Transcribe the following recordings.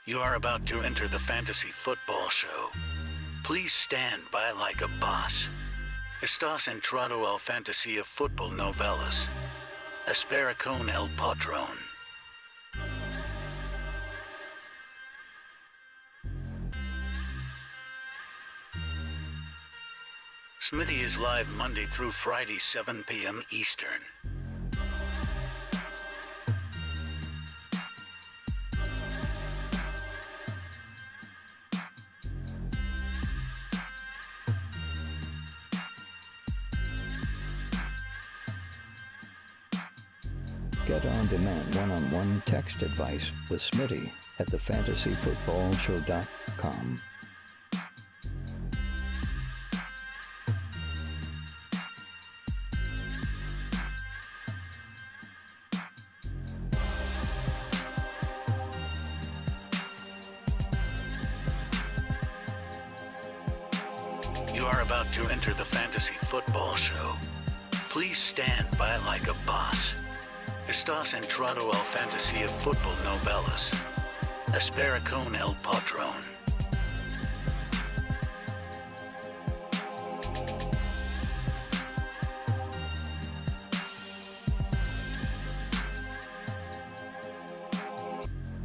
You are about to enter the fantasy football show. Please stand by like a boss. Estás entrado al fantasía fútbol novelas. Espera con el patrón. Smitty is live Monday through Friday, 7 p.m. Eastern. Get on-demand one-on-one text advice with Smitty at thefantasyfootballshow.com. You are about to enter the fantasy football show. Please stand by like a boss. Estás entrado al fantasía fútbol novelas. Espera con el patrón.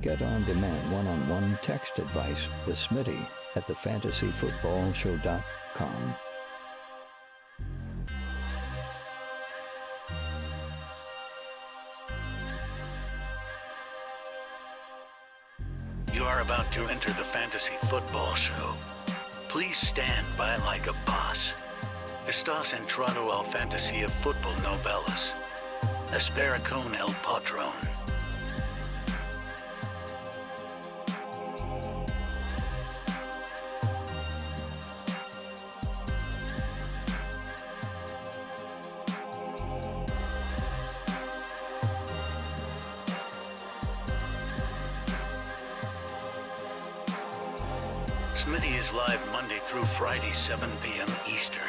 Get on-demand one-on-one text advice with Smitty at thefantasyfootballshow.com. You are about to enter the fantasy football show. Please stand by like a boss. Estás entrado al fantasía fútbol novelas. Espera con el patrón. Smitty is live Monday through Friday, 7 p.m. Eastern.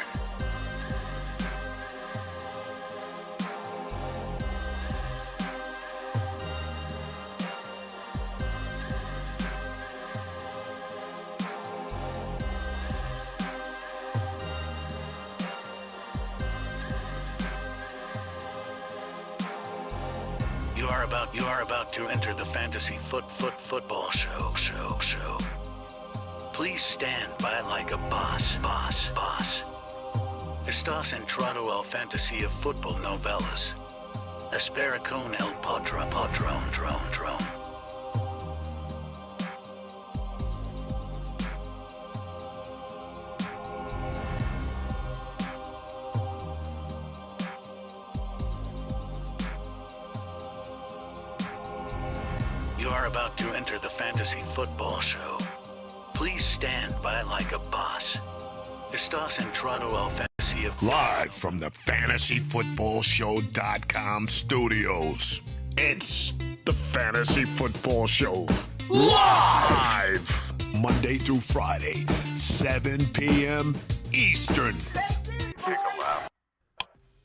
You are about to enter the fantasy football show. Please stand by like a boss. Estás entrado al fantasía fútbol novelas. Espera con el patrón. You are about to enter the fantasy football show. Please stand by like a boss. Estás entrado al fantasía. Live from the fantasyfootballshow.com studios. It's the Fantasy Football Show. Live! Monday through Friday, 7 p.m. Eastern.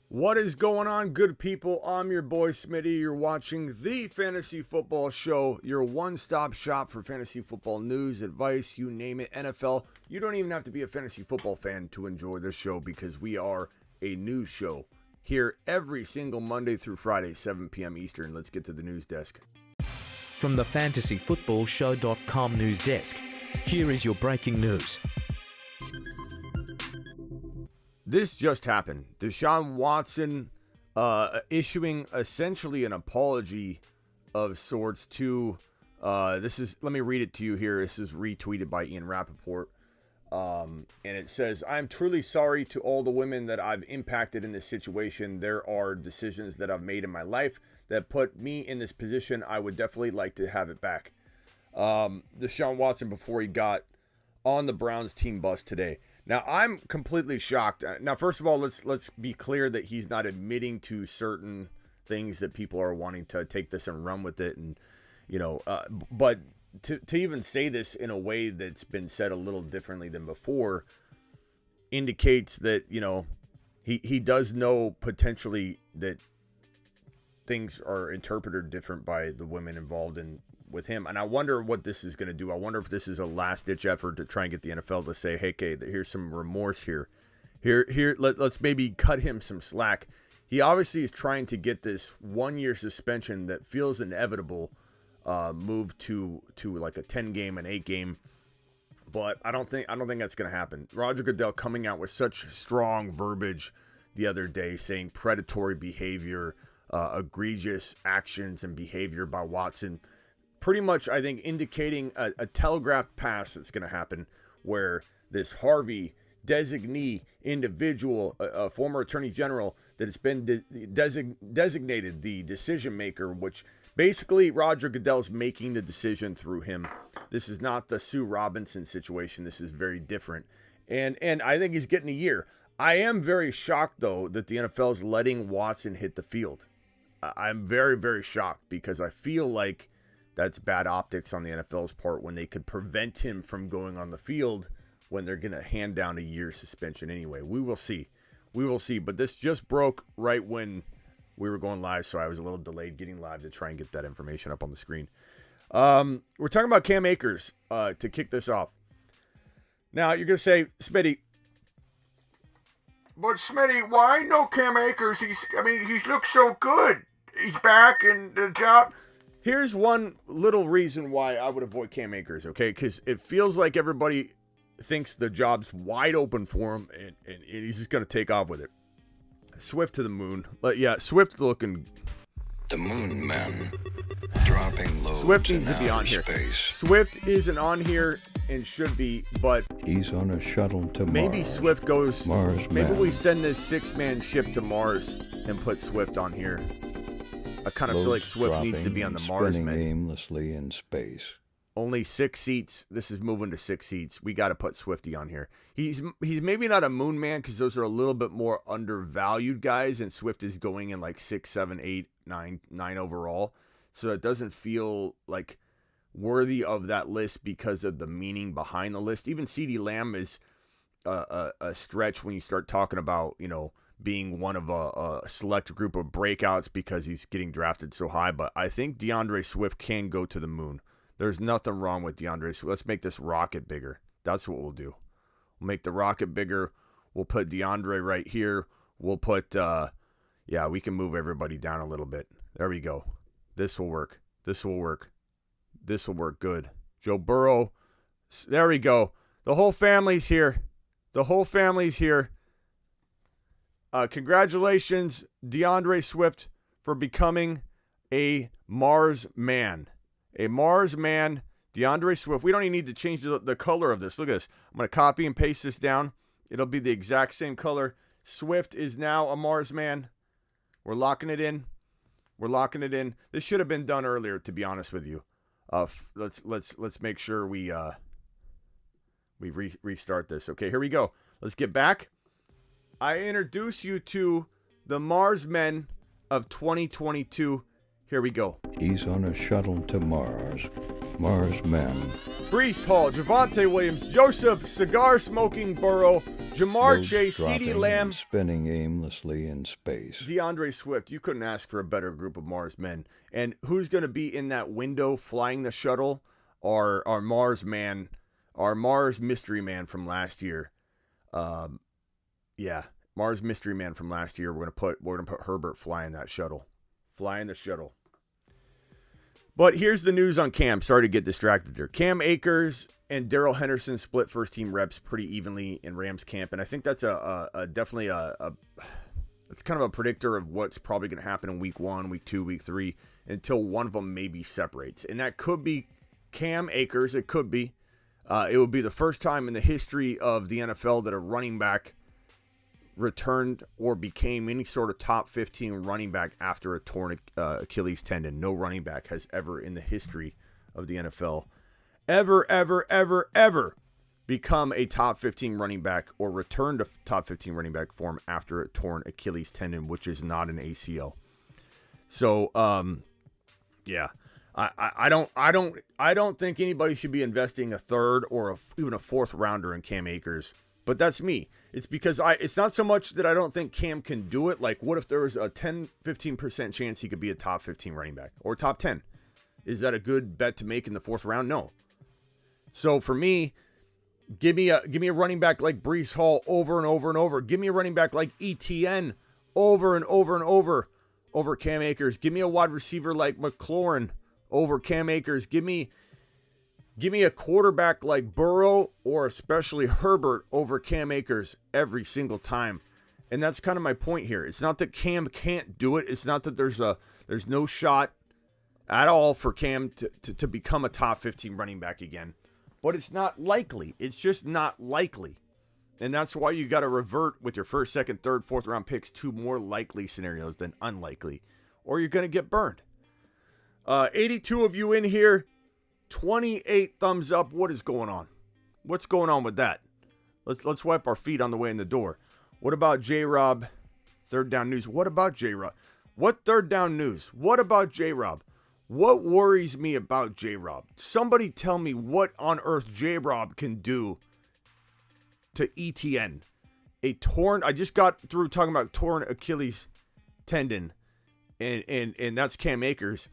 What is going on, good people? I'm your boy Smitty. You're watching the Fantasy Football Show, your one-stop shop for fantasy football news, advice, you name it, NFL. You don't even have to be a fantasy football fan to enjoy this show because we are a news show here every single Monday through Friday, 7 p.m. Eastern. Let's get to the news desk. From the fantasyfootballshow.com news desk, here is your breaking news. This just happened. Deshaun Watson issuing essentially an apology of sorts to, let me read it to you here. This is retweeted by Ian Rappaport. And it says, "I'm truly sorry to all the women that I've impacted in this situation. There are decisions that I've made in my life that put me in this position. I would definitely like to have it back." Deshaun Watson, before he got on the Browns team bus today. Now, I'm completely shocked. Now, first of all, let's be clear that he's not admitting to certain things that people are wanting to take this and run with it. And, but to even say this in a way that's been said a little differently than before indicates that, he does know potentially that things are interpreted different by the women involved in with him. And I wonder what this is going to do. I wonder if this is a last-ditch effort to try and get the NFL to say, hey, okay, here's some remorse here. Let's maybe cut him some slack. He obviously is trying to get this 1-year suspension that feels inevitable moved to like a 10-game and 8-game. But I don't think that's going to happen. Roger Goodell coming out with such strong verbiage the other day saying predatory behavior, egregious actions and behavior by Watson, pretty much, I think, indicating a telegraphed pass that's going to happen where this Harvey designee individual, a former attorney general that has been designated the decision maker, which basically Roger Goodell's making the decision through him. This is not the Sue Robinson situation. This is very different. And I think he's getting a year. I am very shocked, though, that the NFL is letting Watson hit the field. I'm very, very shocked because I feel like that's bad optics on the NFL's part when they could prevent him from going on the field when they're going to hand down a year's suspension anyway. We will see. We will see. But this just broke right when we were going live, so I was a little delayed getting live to try and get that information up on the screen. We're talking about Cam Akers to kick this off. Now, you're going to say, Smitty, but Smitty, why no Cam Akers? He's looked so good. He's back in the job. Here's one little reason why I would avoid Cam Akers, okay? Because it feels like everybody thinks the job's wide open for him, and he's just going to take off with it. Swift to the moon. But yeah, Swift looking. The moon men dropping loads Swift needs in to be on outer here. space. Swift isn't on here and should be, but He's on a shuttle to maybe Mars. Swift goes. Mars Maybe man. we send this 6-man ship to Mars and put Swift on here. I kind of feel like Loads Swift needs to dropping be on the and Mars spinning men. aimlessly in space. Only 6 seats. This is moving to 6 seats. We got to put Swifty on here. He's maybe not a moon man because those are a little bit more undervalued guys, and Swift is going in like 6, 7, 8, 9 overall. So it doesn't feel like worthy of that list because of the meaning behind the list. Even CeeDee Lamb is a stretch when you start talking about, being one of a select group of breakouts because he's getting drafted so high. But I think DeAndre Swift can go to the moon. There's nothing wrong with DeAndre Swift. Let's make this rocket bigger. That's what we'll do. We'll make the rocket bigger. We'll put DeAndre right here. We'll put, we can move everybody down a little bit. There we go. This will work. This will work. This will work good. Joe Burrow. There we go. The whole family's here. The whole family's here. Congratulations, DeAndre Swift, for becoming a Mars man. A Mars man, DeAndre Swift. We don't even need to change the color of this. Look at this. I'm going to copy and paste this down. It'll be the exact same color. Swift is now a Mars man. We're locking it in. We're locking it in. This should have been done earlier, to be honest with you. Let's make sure we restart this. Okay, here we go. Let's get back. I introduce you to the Mars men of 2022. Here we go. He's on a shuttle to Mars. Mars men. Breece Hall, Javonte Williams, Joseph, cigar-smoking Burrow, Jamar Loads Chase, dropping CeeDee and Lamb, spinning aimlessly in space. DeAndre Swift. You couldn't ask for a better group of Mars men. And who's going to be in that window flying the shuttle? Our Mars man, our Mars mystery man from last year. Mars mystery man from last year. We're gonna put Herbert flying that shuttle. Flying the shuttle. But here's the news on Cam. Sorry to get distracted there. Cam Akers and Darrell Henderson split first-team reps pretty evenly in Rams camp, and I think that's definitely it's kind of a predictor of what's probably going to happen in week 1, week 2, week 3, until one of them maybe separates. And that could be Cam Akers. It could be. It would be the first time in the history of the NFL that a running back returned or became any sort of top 15 running back after a torn Achilles tendon. No running back has ever in the history of the NFL ever become a top 15 running back or return to top 15 running back form after a torn Achilles tendon, which is not an ACL. So, I don't think anybody should be investing a third or even a fourth rounder in Cam Akers. But that's me. It's because it's not so much that I don't think Cam can do it. Like, what if there was a 10-15% chance he could be a top 15 running back or top 10? Is that a good bet to make in the 4th round? No. So for me, give me a running back like Breece Hall over and over and over. Give me a running back like ETN over and over and over Cam Akers. Give me a wide receiver like McLaurin over Cam Akers. Give me a quarterback like Burrow or especially Herbert over Cam Akers every single time. And that's kind of my point here. It's not that Cam can't do it. It's not that there's no shot at all for Cam to become a top 15 running back again. But it's not likely. It's just not likely. And that's why you got to revert with your 1st, 2nd, 3rd, 4th round picks to more likely scenarios than unlikely. Or you're going to get burned. 82 of you in here. 28 thumbs up. What is going on? What's going on with that? Let's wipe our feet on the way in the door. What about J-Rob? 3rd down news. What about J-Rob? What 3rd down news? What about J-Rob? What worries me about J-Rob? Somebody tell me what on earth J-Rob can do to ETN. I just got through talking about torn Achilles tendon, and that's Cam Akers.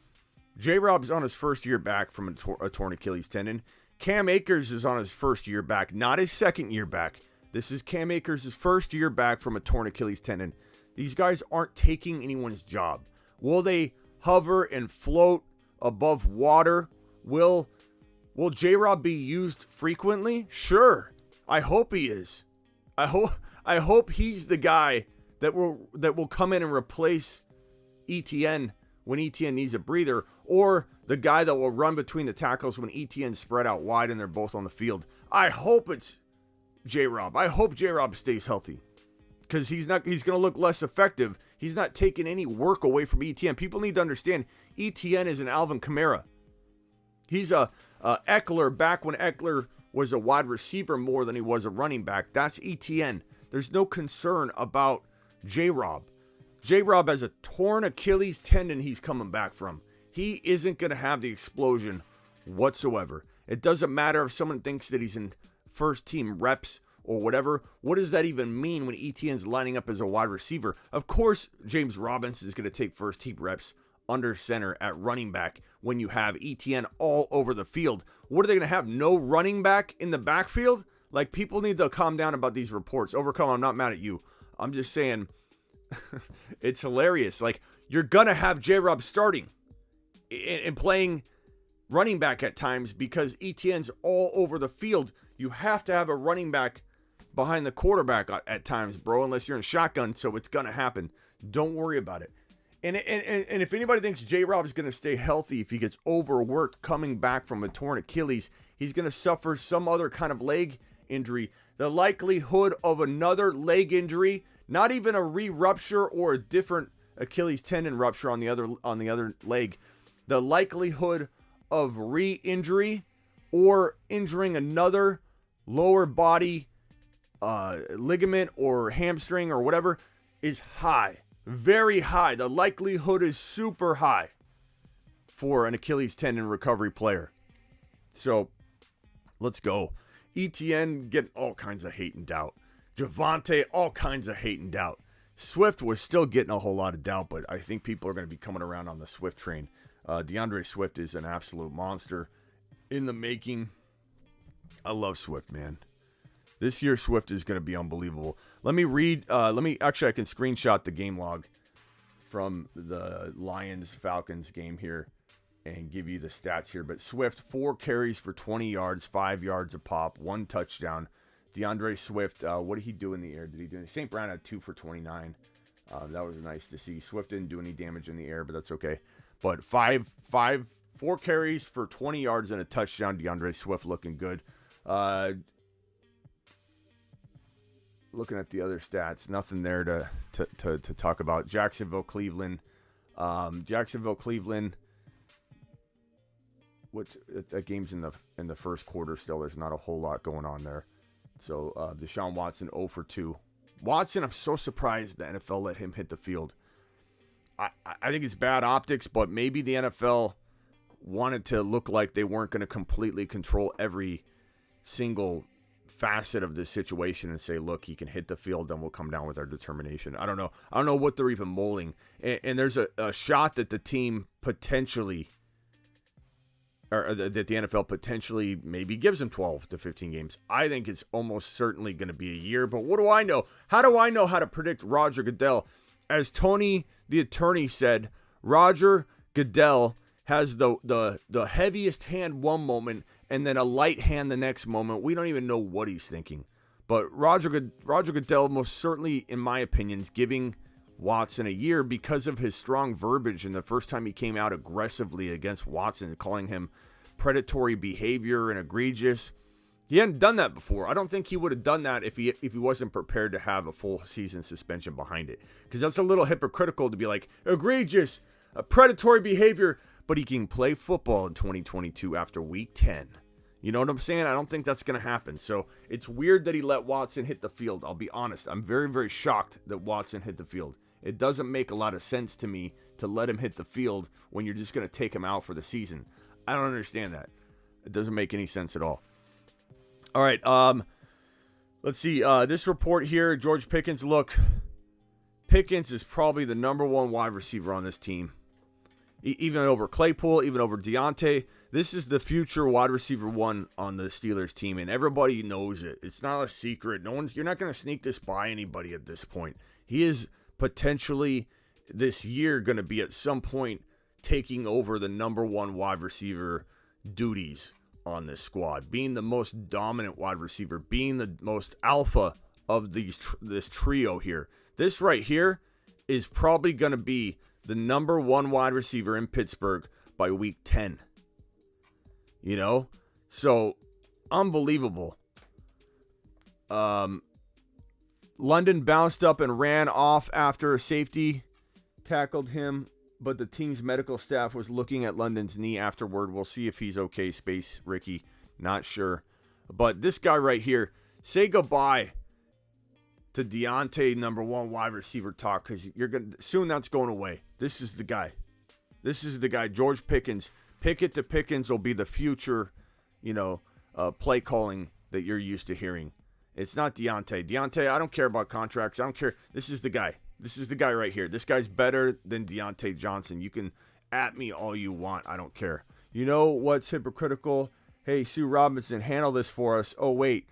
J-Rob's on his 1st year back from a torn Achilles tendon. Cam Akers is on his 1st year back, not his 2nd year back. This is Cam Akers' 1st year back from a torn Achilles tendon. These guys aren't taking anyone's job. Will they hover and float above water? Will J-Rob be used frequently? Sure. I hope he is. I hope he's the guy that will come in and replace ETN when ETN needs a breather, or the guy that will run between the tackles when ETN spread out wide and they're both on the field. I hope it's J-Rob. I hope J-Rob stays healthy, because he's going to look less effective. He's not taking any work away from ETN. People need to understand ETN is an Alvin Kamara. He's a Eckler back when Eckler was a wide receiver more than he was a running back. That's ETN. There's no concern about J-Rob. J-Rob has a torn Achilles tendon he's coming back from. He isn't going to have the explosion whatsoever. It doesn't matter if someone thinks that he's in 1st team reps or whatever. What does that even mean when ETN's lining up as a wide receiver? Of course, James Robinson is going to take 1st team reps under center at running back when you have ETN all over the field. What are they going to have? No running back in the backfield? Like, people need to calm down about these reports. Overcome, I'm not mad at you. I'm just saying it's hilarious. Like, you're going to have J-Rob starting and playing running back at times because ETN's all over the field. You have to have a running back behind the quarterback at times, bro, unless you're in shotgun, so it's going to happen. Don't worry about it. And if anybody thinks J-Rob is going to stay healthy if he gets overworked coming back from a torn Achilles, he's going to suffer some other kind of leg injury. The likelihood of another leg injury, not even a re-rupture or a different Achilles tendon rupture on the other leg, the likelihood of re-injury or injuring another lower body ligament or hamstring or whatever is high. Very high. The likelihood is super high for an Achilles tendon recovery player. So let's go. ETN getting all kinds of hate and doubt. Javonte, all kinds of hate and doubt. Swift was still getting a whole lot of doubt, but I think people are going to be coming around on the Swift train. DeAndre Swift is an absolute monster in the making. I love Swift, man. This year, Swift is going to be unbelievable. Let me read. I can screenshot the game log from the Lions-Falcons game here and give you the stats here. But Swift, 4 carries for 20 yards, 5 yards a pop, 1 touchdown. DeAndre Swift, what did he do in the air? Did he do? St. Brown had 2 for 29. That was nice to see. Swift didn't do any damage in the air, but that's okay. But 4 carries for 20 yards and a touchdown. DeAndre Swift looking good. Looking at the other stats, nothing there to talk about. Jacksonville, Cleveland. That game's in the first quarter still. There's not a whole lot going on there. So Deshaun Watson 0 for 2. Watson, I'm so surprised the NFL let him hit the field. I think it's bad optics, but maybe the NFL wanted to look like they weren't going to completely control every single facet of this situation and say, look, he can hit the field, then we'll come down with our determination. I don't know what they're even molding. And there's a shot that the team potentially or that the NFL potentially maybe gives him 12 to 15 games. I think it's almost certainly going to be a year, but what do I know? How do I know how to predict Roger Goodell? As Tony, the attorney, said, Roger Goodell has the heaviest hand one moment and then a light hand the next moment. We don't even know what he's thinking. But Roger Goodell most certainly, in my opinion, is giving Watson a year because of his strong verbiage. And the first time he came out aggressively against Watson, calling him predatory behavior and egregious. He hadn't done that before. I don't think he would have done that if he wasn't prepared to have a full season suspension behind it. Because that's a little hypocritical to be like, egregious, predatory behavior, but he can play football in 2022 after week 10. You know what I'm saying? I don't think that's going to happen. So it's weird that he let Watson hit the field. I'll be honest. I'm very, very shocked that Watson hit the field. It doesn't make a lot of sense to me to let him hit the field when you're just going to take him out for the season. I don't understand that. It doesn't make any sense at all. All right. Let's see. This report here, George Pickens. Look, Pickens is probably the number one wide receiver on this team. Even over Claypool, even over Deontay. This is the future wide receiver one on the Steelers team, and everybody knows it. It's not a secret. You're not going to sneak this by anybody at this point. He is potentially this year going to be at some point taking over the number one wide receiver duties on this squad, being the most dominant wide receiver, being the most alpha of this trio here. This right here is probably going to be the number one wide receiver in Pittsburgh by week 10. You know? So, unbelievable. London bounced up and ran off after a safety tackled him, but the team's medical staff was looking at London's knee afterward. We'll see if he's okay, Space Ricky. Not sure. But this guy right here, say goodbye to Deontay number one wide receiver talk, because soon that's going away. This is the guy. This is the guy, George Pickens. Pickett to Pickens will be the future, play calling that you're used to hearing. It's not Deontay. Deontay, I don't care about contracts. I don't care. This is the guy. This is the guy right here. This guy's better than Deontay Johnson. You can at me all you want. I don't care. You know what's hypocritical? Hey, Sue Robinson, handle this for us. Oh, wait.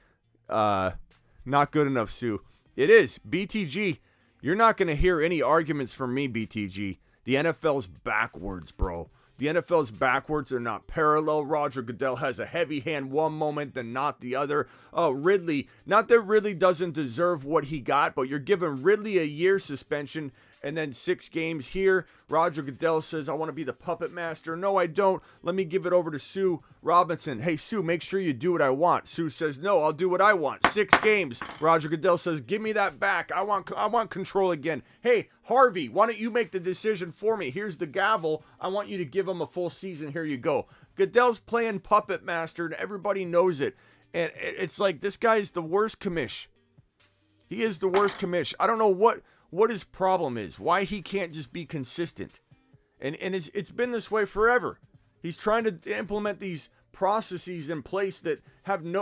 Not good enough, Sue. It is. BTG, you're not going to hear any arguments from me, BTG. The NFL's backwards, bro. The NFL's backwards. They're not parallel. Roger Goodell has a heavy hand one moment, then not the other. Oh, Ridley. Not that Ridley doesn't deserve what he got, but you're giving Ridley a year suspension and then 6 games here. Roger Goodell says, I want to be the puppet master. No, I don't. Let me give it over to Sue Robinson. Hey, Sue, make sure you do what I want. Sue says, no, I'll do what I want. 6 games. Roger Goodell says, give me that back. I want control again. Hey, Harvey, why don't you make the decision for me? Here's the gavel. I want you to give him a full season. Here you go. Goodell's playing puppet master, and everybody knows it. And it's like, this guy's the worst commish. He is the worst commish. I don't know what his problem is, why he can't just be consistent. And it's been this way forever. He's trying to implement these processes in place that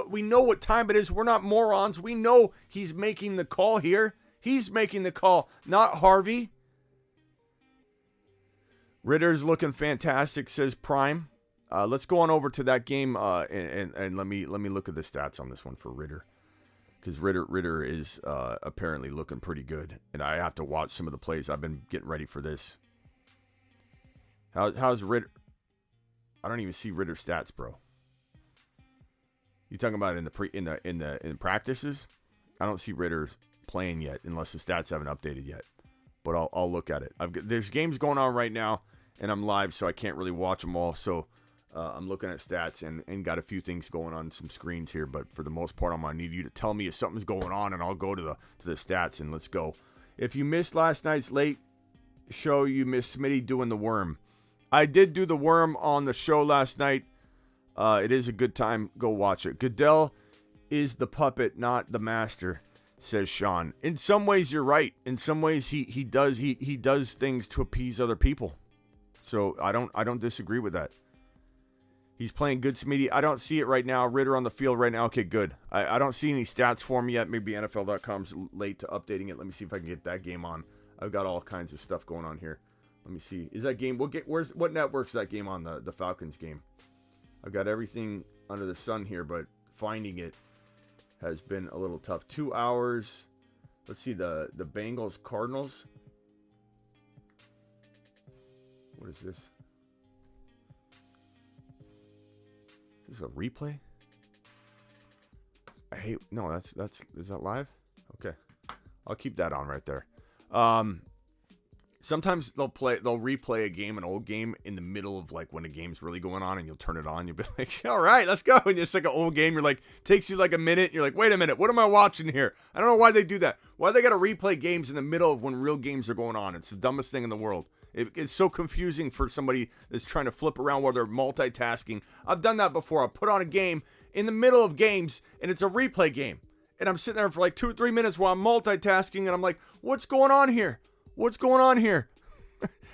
we know what time it is. We're not morons. We know he's making the call here. He's making the call, not Harvey. Ritter's looking fantastic, says Prime. Let's go on over to that game and let me look at the stats on this one for Ritter. Because Ritter is apparently looking pretty good. And I have to watch some of the plays. I've been getting ready for this. How's Ritter? I don't even see Ritter's stats, bro. You talking about in the practices? I don't see Ritter playing yet, unless the stats haven't updated yet. But I'll look at it. There's games going on right now, and I'm live, so I can't really watch them all. So I'm looking at stats and got a few things going on some screens here. But for the most part, I'm gonna need you to tell me if something's going on, and I'll go to the stats and let's go. If you missed last night's late show, you missed Smitty doing the worm. I did do the worm on the show last night. It is a good time. Go watch it. Goodell is the puppet, not the master, says Sean. In some ways, you're right. In some ways, he does things to appease other people. So I don't disagree with that. He's playing good, Smitty. I don't see it right now. Ritter on the field right now. Okay, good. I don't see any stats for him yet. Maybe NFL.com's late to updating it. Let me see if I can get that game on. I've got all kinds of stuff going on here. Let me see. Is that game? What network's that game on? The Falcons game. I've got everything under the sun here, but finding it has been a little tough. 2 hours. Let's see, the Bengals Cardinals. What is this? Is this a replay? Is that live? Okay. I'll keep that on right there. Sometimes they'll replay an old game in the middle of like when a game's really going on, and you'll turn it on. You'll be like, all right, let's go. And it's like an old game. You're like, takes you like a minute. You're like, wait a minute, what am I watching here? I don't know why they do that. Why they got to replay games in the middle of when real games are going on? It's the dumbest thing in the world. It's so confusing for somebody that's trying to flip around while they're multitasking. I've done that before. I put on a game in the middle of games, and it's a replay game. And I'm sitting there for like 2 or 3 minutes while I'm multitasking, and I'm like, what's going on here? What's going on here?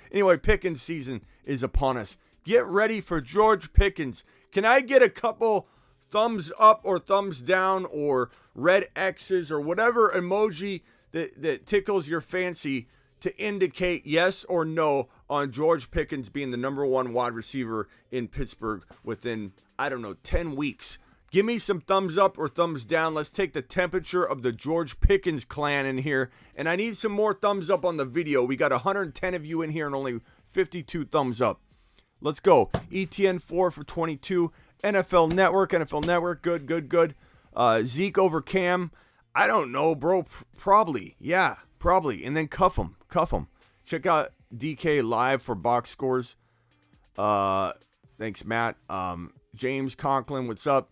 Anyway, Pickens season is upon us. Get ready for George Pickens. Can I get a couple thumbs up or thumbs down or red X's or whatever emoji that tickles your fancy to indicate yes or no on George Pickens being the number 1 wide receiver in Pittsburgh within, 10 weeks? Give me some thumbs up or thumbs down. Let's take the temperature of the George Pickens clan in here. And I need some more thumbs up on the video. We got 110 of you in here and only 52 thumbs up. Let's go. ETN 4 for 22. NFL Network, good. Zeke over Cam. I don't know, bro. Probably. Yeah, probably. And then cuff him. Check out DK live for box scores. Thanks, Matt. James Conklin, what's up?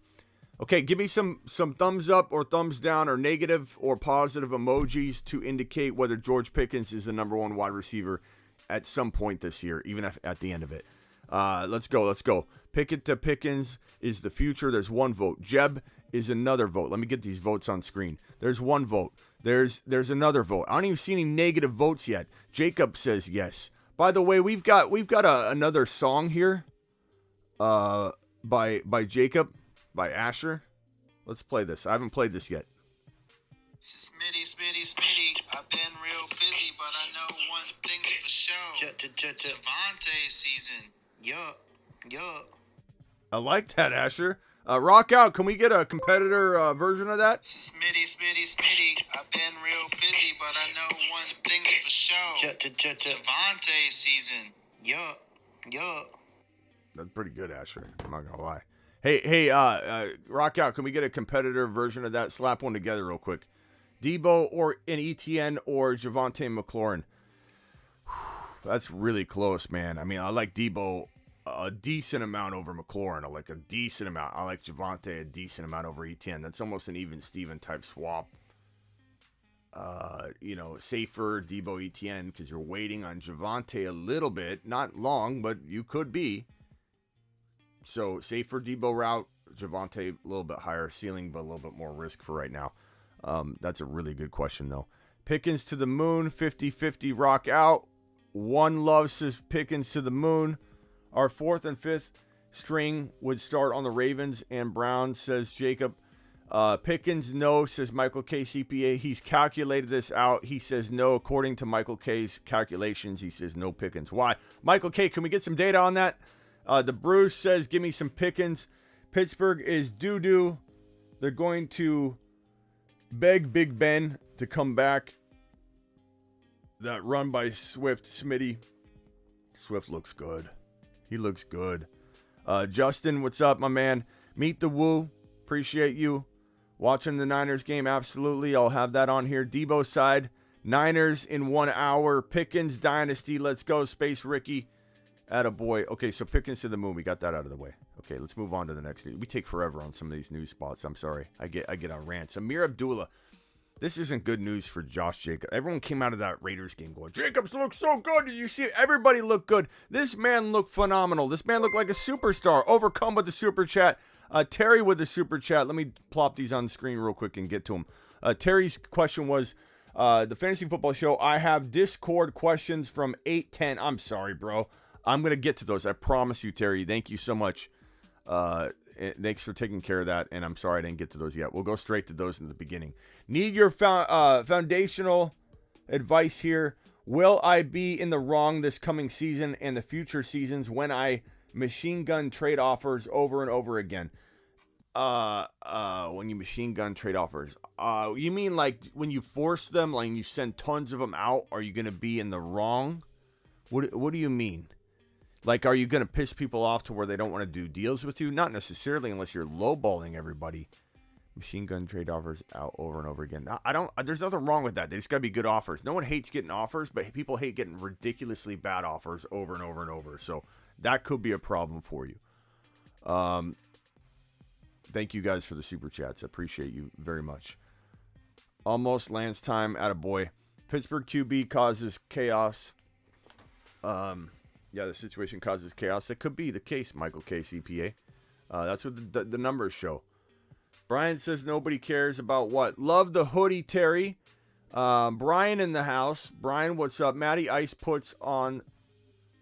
Okay, give me some thumbs up or thumbs down or negative or positive emojis to indicate whether George Pickens is the number 1 wide receiver at some point this year, even if at the end of it. Let's go. Pickett to Pickens is the future. There's 1 vote. Jeb is another vote. Let me get these votes on screen. There's 1 vote. There's another vote. I don't even see any negative votes yet. Jacob says yes. By the way, we've got another song here by Jacob. By Asher. Let's play this. I haven't played this yet. This is Smitty. I've been real busy, but I know one thing for sure. Javante season. Yup. I like that, Asher. Rock out. Can we get a competitor version of that? This is Smitty. I've been real busy, but I know one thing for sure. Javante season. Yup. That's pretty good, Asher. I'm not gonna lie. Hey, rock out. Can we get a competitor version of that? Slap one together real quick. Debo or an ETN or Javonte McLaurin. That's really close, man. I mean, I like Debo a decent amount over McLaurin. I like a decent amount. I like Javonte a decent amount over ETN. That's almost an even Steven type swap. Safer Debo ETN because you're waiting on Javonte a little bit. Not long, but you could be. So, safer Debo route, Javonte a little bit higher ceiling, but a little bit more risk for right now. That's a really good question, though. Pickens to the moon, 50-50 rock out. One Love says Pickens to the moon. Our 4th and 5th string would start on the Ravens and Browns, says Jacob. Pickens, no, says Michael K. CPA. He's calculated this out. He says no. According to Michael K.'s calculations, he says no Pickens. Why? Michael K., can we get some data on that? The Bruce says, give me some Pickens. Pittsburgh is doo-doo. They're going to beg Big Ben to come back. That run by Swift, Smitty. Swift looks good. He looks good. Justin, what's up, my man? Meet the Woo. Appreciate you. Watching the Niners game, absolutely. I'll have that on here. Debo side. Niners in 1 hour. Pickens Dynasty. Let's go, Space Ricky. Attaboy. Okay, so Pickens to the moon. We got that out of the way. Okay, let's move on to the next news. We take forever on some of these news spots. I'm sorry. I get on rants. Amir Abdullah. This isn't good news for Josh Jacobs. Everyone came out of that Raiders game going, Jacobs looks so good. Did you see it? Everybody looked good. This man looked phenomenal. This man looked like a superstar. Overcome with the super chat. Terry with the super chat. Let me plop these on the screen real quick and get to them. Terry's question was, the Fantasy Football Show, I have Discord questions from 810. I'm sorry, bro. I'm going to get to those. I promise you, Terry. Thank you so much. Thanks for taking care of that. And I'm sorry I didn't get to those yet. We'll go straight to those in the beginning. Need your foundational advice here. Will I be in the wrong this coming season and the future seasons when I machine gun trade offers over and over again. When you machine gun trade offers, you mean like when you force them, like you send tons of them out, are you going to be in the wrong? What do you mean? Like, are you going to piss people off to where they don't want to do deals with you? Not necessarily, unless you're lowballing everybody. Machine gun trade offers out over and over again. There's nothing wrong with that. They just got to be good offers. No one hates getting offers, but people hate getting ridiculously bad offers over and over and over. So that could be a problem for you. Thank you guys for the super chats. I appreciate you very much. Almost Lance time, attaboy. Pittsburgh QB causes chaos. Yeah, the situation causes chaos. That could be the case, Michael K. CPA. That's what the numbers show. Brian says nobody cares about what? Love the hoodie, Terry. Brian in the house. Brian, what's up? Matty Ice puts on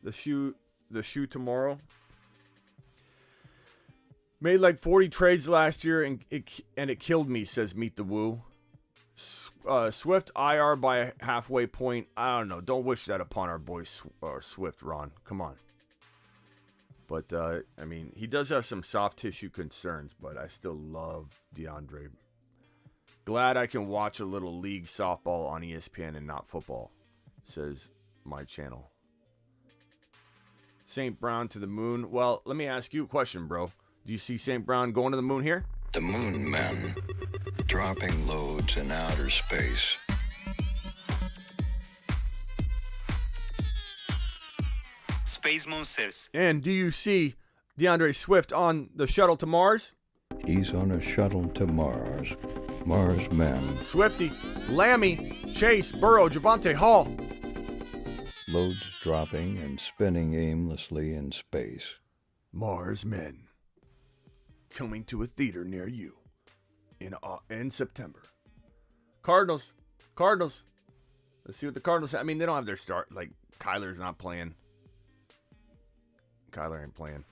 the shoe tomorrow. Made like 40 trades last year and it killed me, says Meet the Woo. Swift IR by a halfway point. I don't know. Don't wish that upon our boy Swift, Ron. Come on. But, I mean, he does have some soft tissue concerns, but I still love DeAndre. Glad I can watch a little league softball on ESPN and not football, says my channel. St. Brown to the moon. Well, let me ask you a question, bro. Do you see St. Brown going to the moon here? The moon men dropping loads in outer space. Space Monsters. And do you see DeAndre Swift on the shuttle to Mars? He's on a shuttle to Mars. Mars men. Swifty, Lammy, Chase, Burrow, Javonte Hall. Loads dropping and spinning aimlessly in space. Mars men. Coming to a theater near you in September. Cardinals. Let's see what the Cardinals have. I mean, they don't have their start. Like, Kyler's not playing. Kyler ain't playing.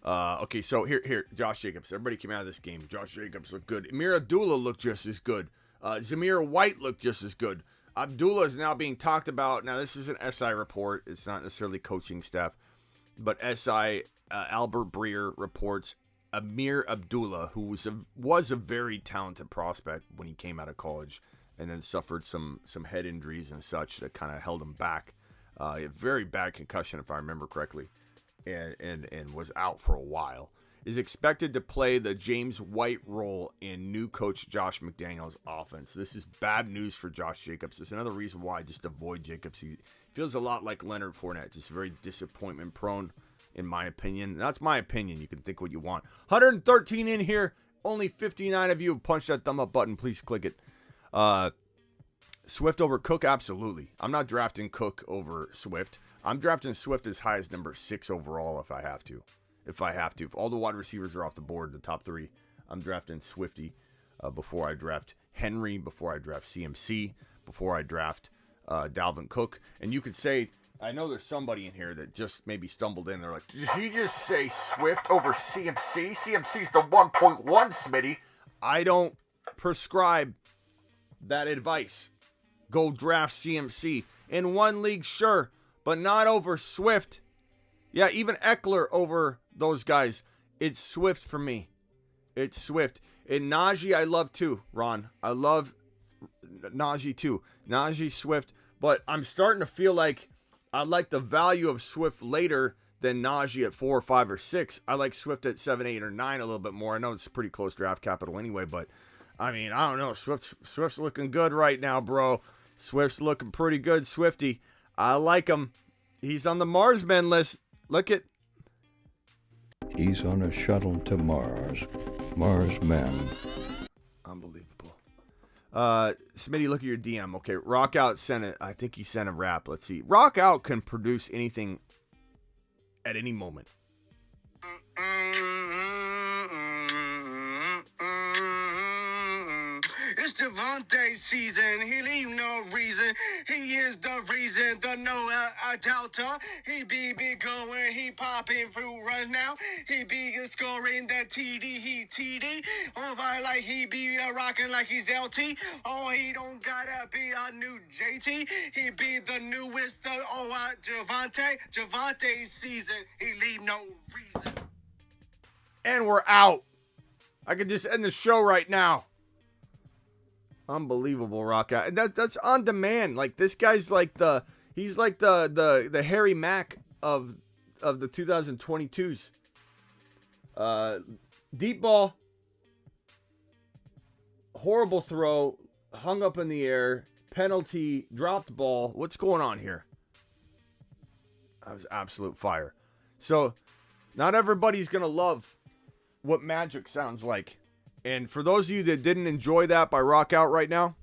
Okay, so here, Josh Jacobs. Everybody came out of this game. Josh Jacobs looked good. Amir Abdullah looked just as good. Zamir White looked just as good. Abdullah is now being talked about. Now, this is an SI report. It's not necessarily coaching staff. But SI, Albert Breer reports Amir Abdullah, who was a very talented prospect when he came out of college and then suffered some head injuries and such that kind of held him back. A very bad concussion, if I remember correctly. And was out for a while, is expected to play the James White role in new coach Josh McDaniels' offense. This is bad news for Josh Jacobs. It's another reason why I just avoid Jacobs. He feels a lot like Leonard Fournette, just very disappointment prone, in my opinion. That's my opinion. You can think what you want. 113 in here. Only 59 of you have punched that thumb up button. Please click it. Swift over Cook? Absolutely. I'm not drafting Cook over Swift. I'm drafting Swift as high as number 6 overall if I have to. If all the wide receivers are off the board, the top 3, I'm drafting Swifty before I draft Henry, before I draft CMC, before I draft Dalvin Cook. And you could say, I know there's somebody in here that just maybe stumbled in. They're like, did he just say Swift over CMC? CMC's the 1.1, Smitty. I don't prescribe that advice. Go draft CMC. In one league, sure, but not over Swift. Yeah, even Eckler over those guys. It's Swift for me. It's Swift. And Najee I love too, Ron. I love Najee too. Najee, Swift. But I'm starting to feel like I like the value of Swift later than Najee at 4 or 5 or 6. I like Swift at 7, 8, or 9 a little bit more. I know it's pretty close draft capital anyway, but I mean, I don't know. Swift's looking good right now, bro. Swift's looking pretty good, Swifty. I like him. He's on the Marsmen list. Look at. He's on a shuttle to Mars. Mars men. Unbelievable. Smitty, look at your DM. Okay, Rock Out sent it. I think he sent a rap. Let's see. Rock Out can produce anything at any moment. It's It's Javante season. He leave no reason. He is the reason. The no doubter. He be going. He popping through runs now. He be scoring that TD. He TD. Oh, like he be rocking like he's LT. Oh, he don't gotta be a new JT. He be the newest. Javante season. He leave no reason. And we're out. I could just end the show right now. Unbelievable, Rock Out. And that's on demand. Like, this guy's like he's like the Harry Mack of the 2022s. Deep ball. Horrible throw. Hung up in the air. Penalty. Dropped ball. What's going on here? That was absolute fire. So, not everybody's going to love what magic sounds like. And for those of you that didn't enjoy that by Rock Out right now,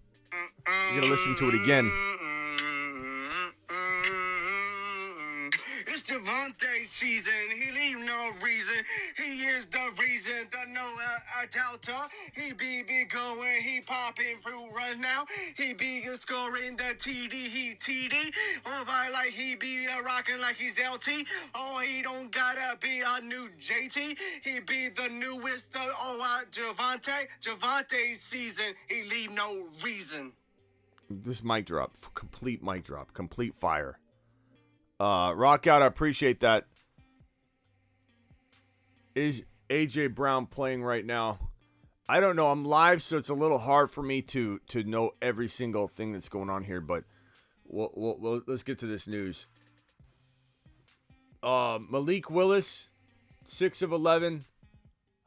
you're going to listen to it again. It's Javante season. He leave no reason. He is the reason. The no doubter. He be going. He popping through runs now. He be scoring the TD. He TD. Oh, like he be rocking like he's LT. Oh, he don't gotta be a new JT. He be the newest. Javante season. He leave no reason. This mic drop. Complete mic drop. Complete fire. Rock Out, I appreciate that. Is AJ Brown playing right now? I don't know. I'm live, so it's a little hard for me to know every single thing that's going on here, but we'll let's get to this news. Malik Willis, 6 of 11,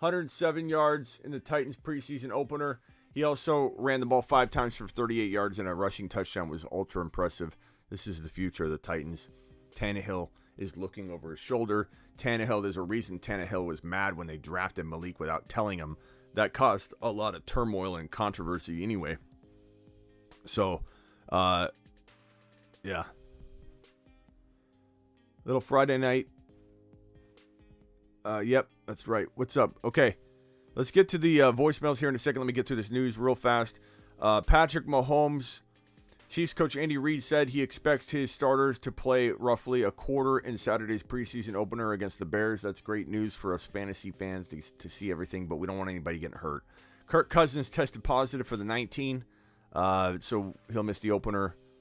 107 yards in the Titans preseason opener. He also ran the ball 5 times for 38 yards and a rushing touchdown. Was ultra impressive. This is the future of the Titans. Tannehill is looking over his shoulder. There's a reason Tannehill was mad when they drafted Malik without telling him. That caused a lot of turmoil and controversy anyway. So, yeah. Little Friday night. Yep, that's right. What's up? Okay, let's get to the voicemails here in a second. Let me get to this news real fast. Patrick Mahomes. Chiefs coach Andy Reid said he expects his starters to play roughly a quarter in Saturday's preseason opener against the Bears. That's great news for us fantasy fans to see everything, but we don't want anybody getting hurt. Kirk Cousins tested positive for the 19, so he'll miss the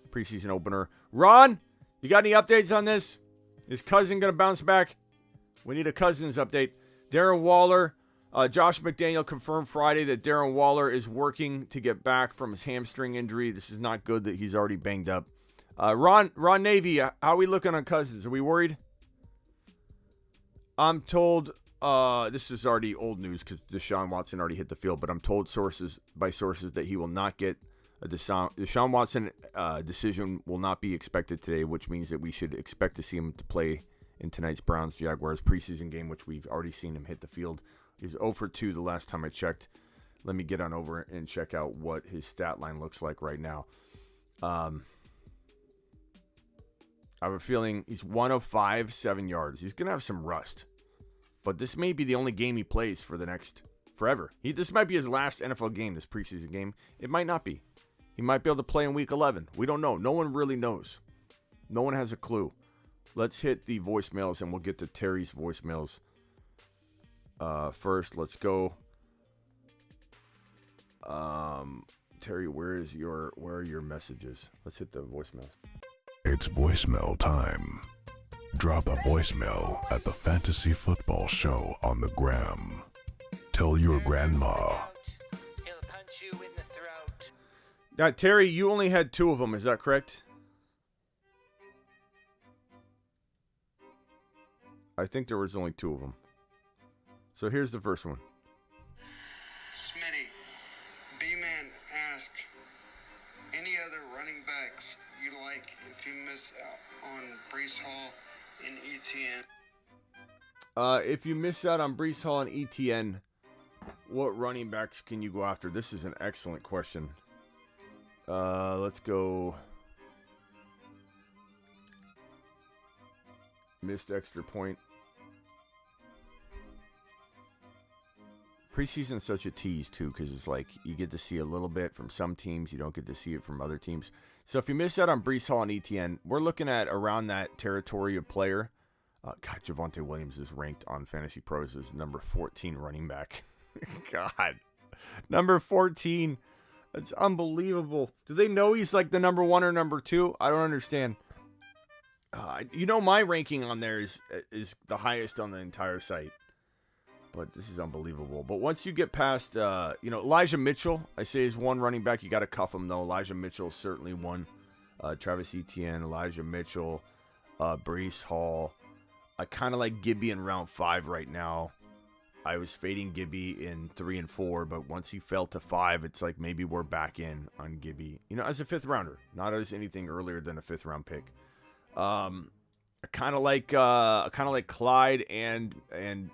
preseason opener. Ron, you got any updates on this? Is Cousin going to bounce back? We need a Cousins update. Darren Waller. Josh McDaniel confirmed Friday that Darren Waller is working to get back from his hamstring injury. This is not good that he's already banged up. Ron Navy, how are we looking on Cousins? Are we worried? I'm told, this is already old news because Deshaun Watson already hit the field, but I'm told by sources that he will not get a Deshaun Watson decision will not be expected today, which means that we should expect to see him to play in tonight's Browns-Jaguars preseason game, which we've already seen him hit the field. He was 0 for 2 the last time I checked. Let me get on over and check out what his stat line looks like right now. I have a feeling he's 1 of 5, 7 yards. He's going to have some rust. But this may be the only game he plays for the next forever. This might be his last NFL game, this preseason game. It might not be. He might be able to play in week 11. We don't know. No one really knows. No one has a clue. Let's hit the voicemails, and we'll get to Terry's voicemails. First, let's go. Terry, where are your messages? Let's hit the voicemails. It's voicemail time. Drop a voicemail at the Fantasy Football Show on the gram. Tell your grandma. He'll punch you in the throat. Now, Terry, you only had 2 of them. Is that correct? I think there was only 2 of them. So here's the first one. Smitty, B-Man ask, any other running backs you like if you miss out on Breece Hall and ETN? If you miss out on Breece Hall and ETN, what running backs can you go after? This is an excellent question. Let's go. Missed extra point. Preseason is such a tease, too, because it's like you get to see a little bit from some teams. You don't get to see it from other teams. So if you miss out on Breece Hall and ETN, we're looking at around that territory of player. God, Javonte Williams is ranked on Fantasy Pros as number 14 running back. God. Number 14. That's unbelievable. Do they know he's like the number 1 or number 2? I don't understand. My ranking on there is the highest on the entire site. But this is unbelievable. But once you get past, Elijah Mitchell, I say is one running back. You got to cuff him, though. Elijah Mitchell certainly one. Travis Etienne, Elijah Mitchell, Breece Hall. I kind of like Gibby in round 5 right now. I was fading Gibby in 3 and 4, but once he fell to 5, it's like maybe we're back in on Gibby. As a 5th rounder, not as anything earlier than a 5th round pick. I kind of like Clyde and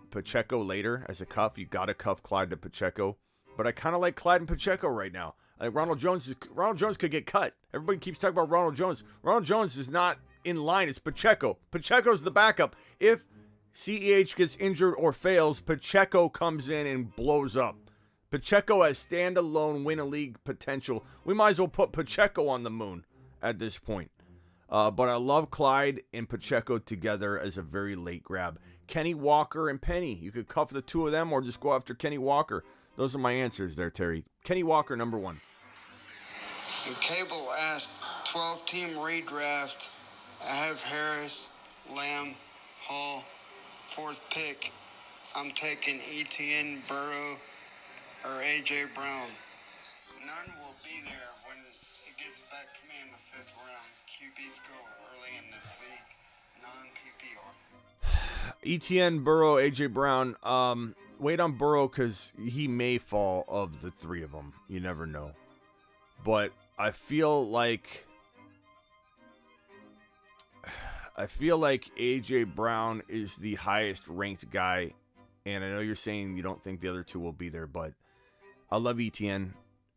Pacheco later as a cuff. You got to cuff Clyde to Pacheco, but I kind of like Clyde and Pacheco right now. Like Ronald Jones could get cut. Everybody keeps talking about Ronald Jones. Ronald Jones is not in line. It's Pacheco. Pacheco's the backup. If CEH gets injured or fails, Pacheco comes in and blows up. Pacheco has standalone win a league potential. We might as well put Pacheco on the moon at this point. But I love Clyde and Pacheco together as a very late grab. Kenny Walker and Penny. You could cuff the two of them or just go after Kenny Walker. Those are my answers there, Terry. Kenny Walker, number 1. And Cable asked 12-team redraft. I have Harris, Lamb, Hall, 4th pick. I'm taking ETN, Burrow, or A.J. Brown. None will be there when it gets back to me in the 5th round. QBs go early in this league, non-PPR. ETN, Burrow, A.J. Brown. Wait on Burrow because he may fall of the 3 of them. You never know. But I feel like A.J. Brown is the highest ranked guy. And I know you're saying you don't think the other 2 will be there, but I love ETN.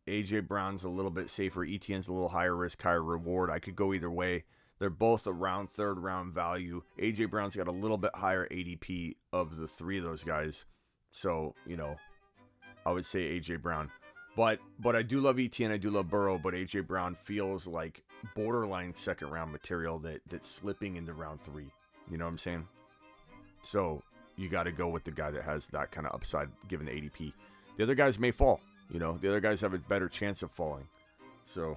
A.J. Brown's a little bit safer. ETN's a little higher risk, higher reward. I could go either way. They're both around 3rd round value. A.J. Brown's got a little bit higher ADP of the 3 of those guys. So, I would say A.J. Brown. But I do love ETN. I do love Burrow. But A.J. Brown feels like borderline 2nd round material that's slipping into round 3. You know what I'm saying? So you got to go with the guy that has that kind of upside given the ADP. The other guys may fall. The other guys have a better chance of falling. So,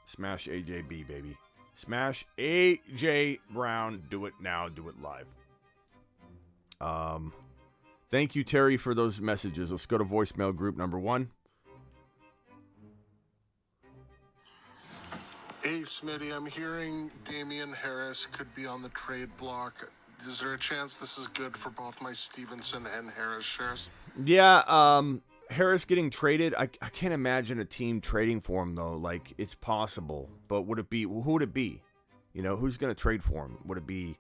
smash AJB, baby. Smash AJ Brown. Do it now. Do it live. Thank you, Terry, for those messages. Let's go to voicemail group number 1. Hey, Smitty, I'm hearing Damian Harris could be on the trade block. Is there a chance this is good for both my Stevenson and Harris shares? Yeah, Harris getting traded, I can't imagine a team trading for him, though. Like, it's possible. But who would it be? Who's going to trade for him? Would it be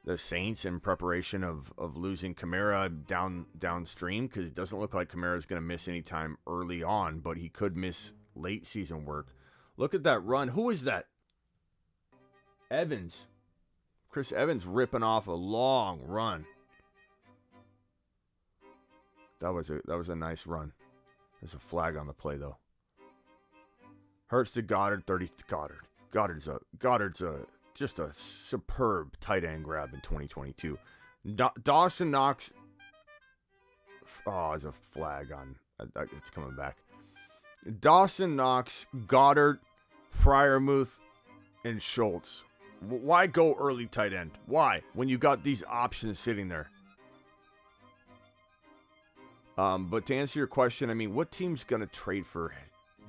the Saints in preparation of losing Kamara downstream? Because it doesn't look like Kamara's going to miss any time early on, but he could miss late season work. Look at that run. Who is that? Evans. Chris Evans ripping off a long run. That was a nice run. There's a flag on the play, though. Hurts to Goddard, 30. Goddard's just a superb tight end grab in 2022. Dawson Knox. Oh, there's a flag on. It's coming back. Dawson Knox, Goddard, Freiermuth, and Schultz. Why go early tight end? Why? When you got these options sitting there. But to answer your question, what team's going to trade for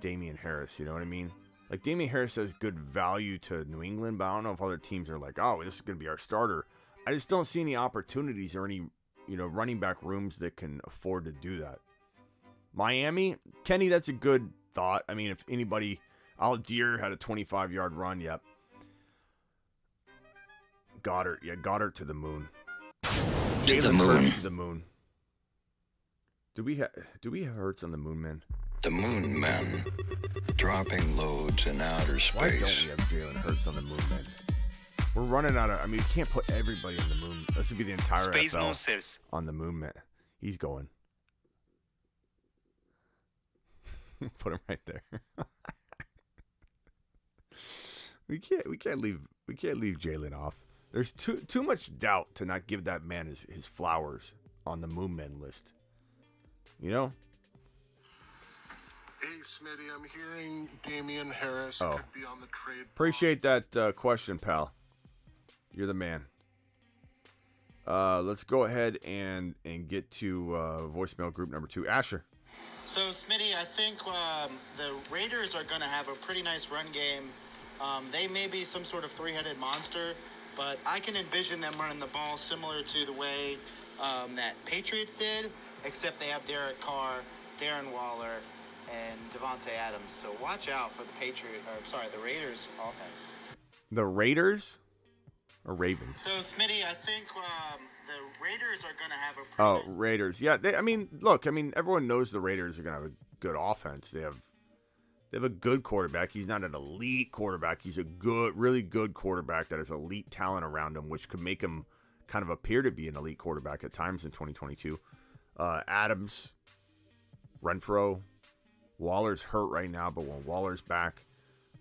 Damian Harris? You know what I mean? Like, Damian Harris has good value to New England, but I don't know if other teams are like, oh, this is going to be our starter. I just don't see any opportunities or any, running back rooms that can afford to do that. Miami, Kenny, that's a good thought. If anybody, Algier had a 25-yard run, yep. Goddard to the moon. To the moon. To the moon. Do we have Hurts on the moon, man? The moon man. Dropping loads in outer space. Why don't we have Jalen Hurts on the moon, man? We're running out of... we can't put everybody on the moon. This would be the entire Space NFL Monsters. on the moon, man. He's going. Put him right there. we can't leave Jalen off. There's too much doubt to not give that man his flowers on the Moon Men list. You know? Hey, Smitty, I'm hearing Damian Harris Oh. could be on the trade. Appreciate that question, pal. You're the man. Let's go ahead and get to voicemail group number 2. Asher. So, Smitty, I think the Raiders are going to have a pretty nice run game. They may be some sort of three-headed monster, but I can envision them running the ball similar to the way that Patriots did, except they have Derek Carr, Darren Waller, and Devontae Adams. So watch out for the Raiders offense. The Raiders or Ravens? So, Smitty, I think the Raiders are going to have a Raiders. Yeah, everyone knows the Raiders are going to have a good offense. They have a good quarterback. He's not an elite quarterback. He's a really good quarterback that has elite talent around him, which could make him kind of appear to be an elite quarterback at times in 2022. Adams, Renfro, Waller's hurt right now, but when Waller's back,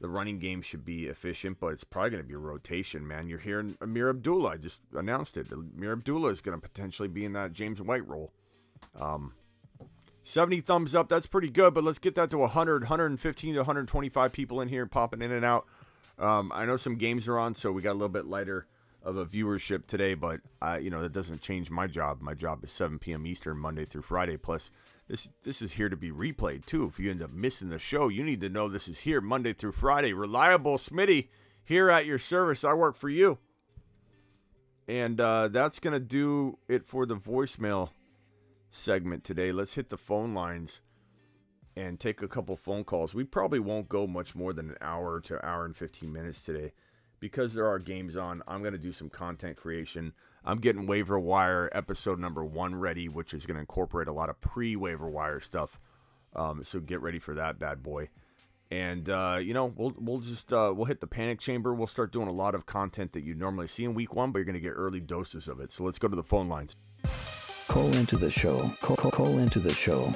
the running game should be efficient, but it's probably going to be a rotation, man. You're hearing Amir Abdullah. I just announced it. Amir Abdullah is going to potentially be in that James White role. 70 thumbs up. That's pretty good, but let's get that to 100, 115 to 125 people in here popping in and out. I know some games are on, so we got a little bit lighter of a viewership today, but that doesn't change my job. My job is 7 p.m. Eastern, Monday through Friday. Plus, this is here to be replayed, too. If you end up missing the show, you need to know this is here Monday through Friday. Reliable Smitty here at your service. I work for you. And that's going to do it for the voicemail segment today. Let's hit the phone lines and take a couple phone calls. We probably won't go much more than an hour to hour and 15 minutes today because there are games on. I'm going to do some content creation. I'm getting waiver wire episode number 1 ready, which is going to incorporate a lot of pre-waiver wire stuff. So get ready for that bad boy. And we'll hit the panic chamber. We'll start doing a lot of content that you normally see in week 1, but you're going to get early doses of it. So let's go to the phone lines. Call into the show. Call into the show.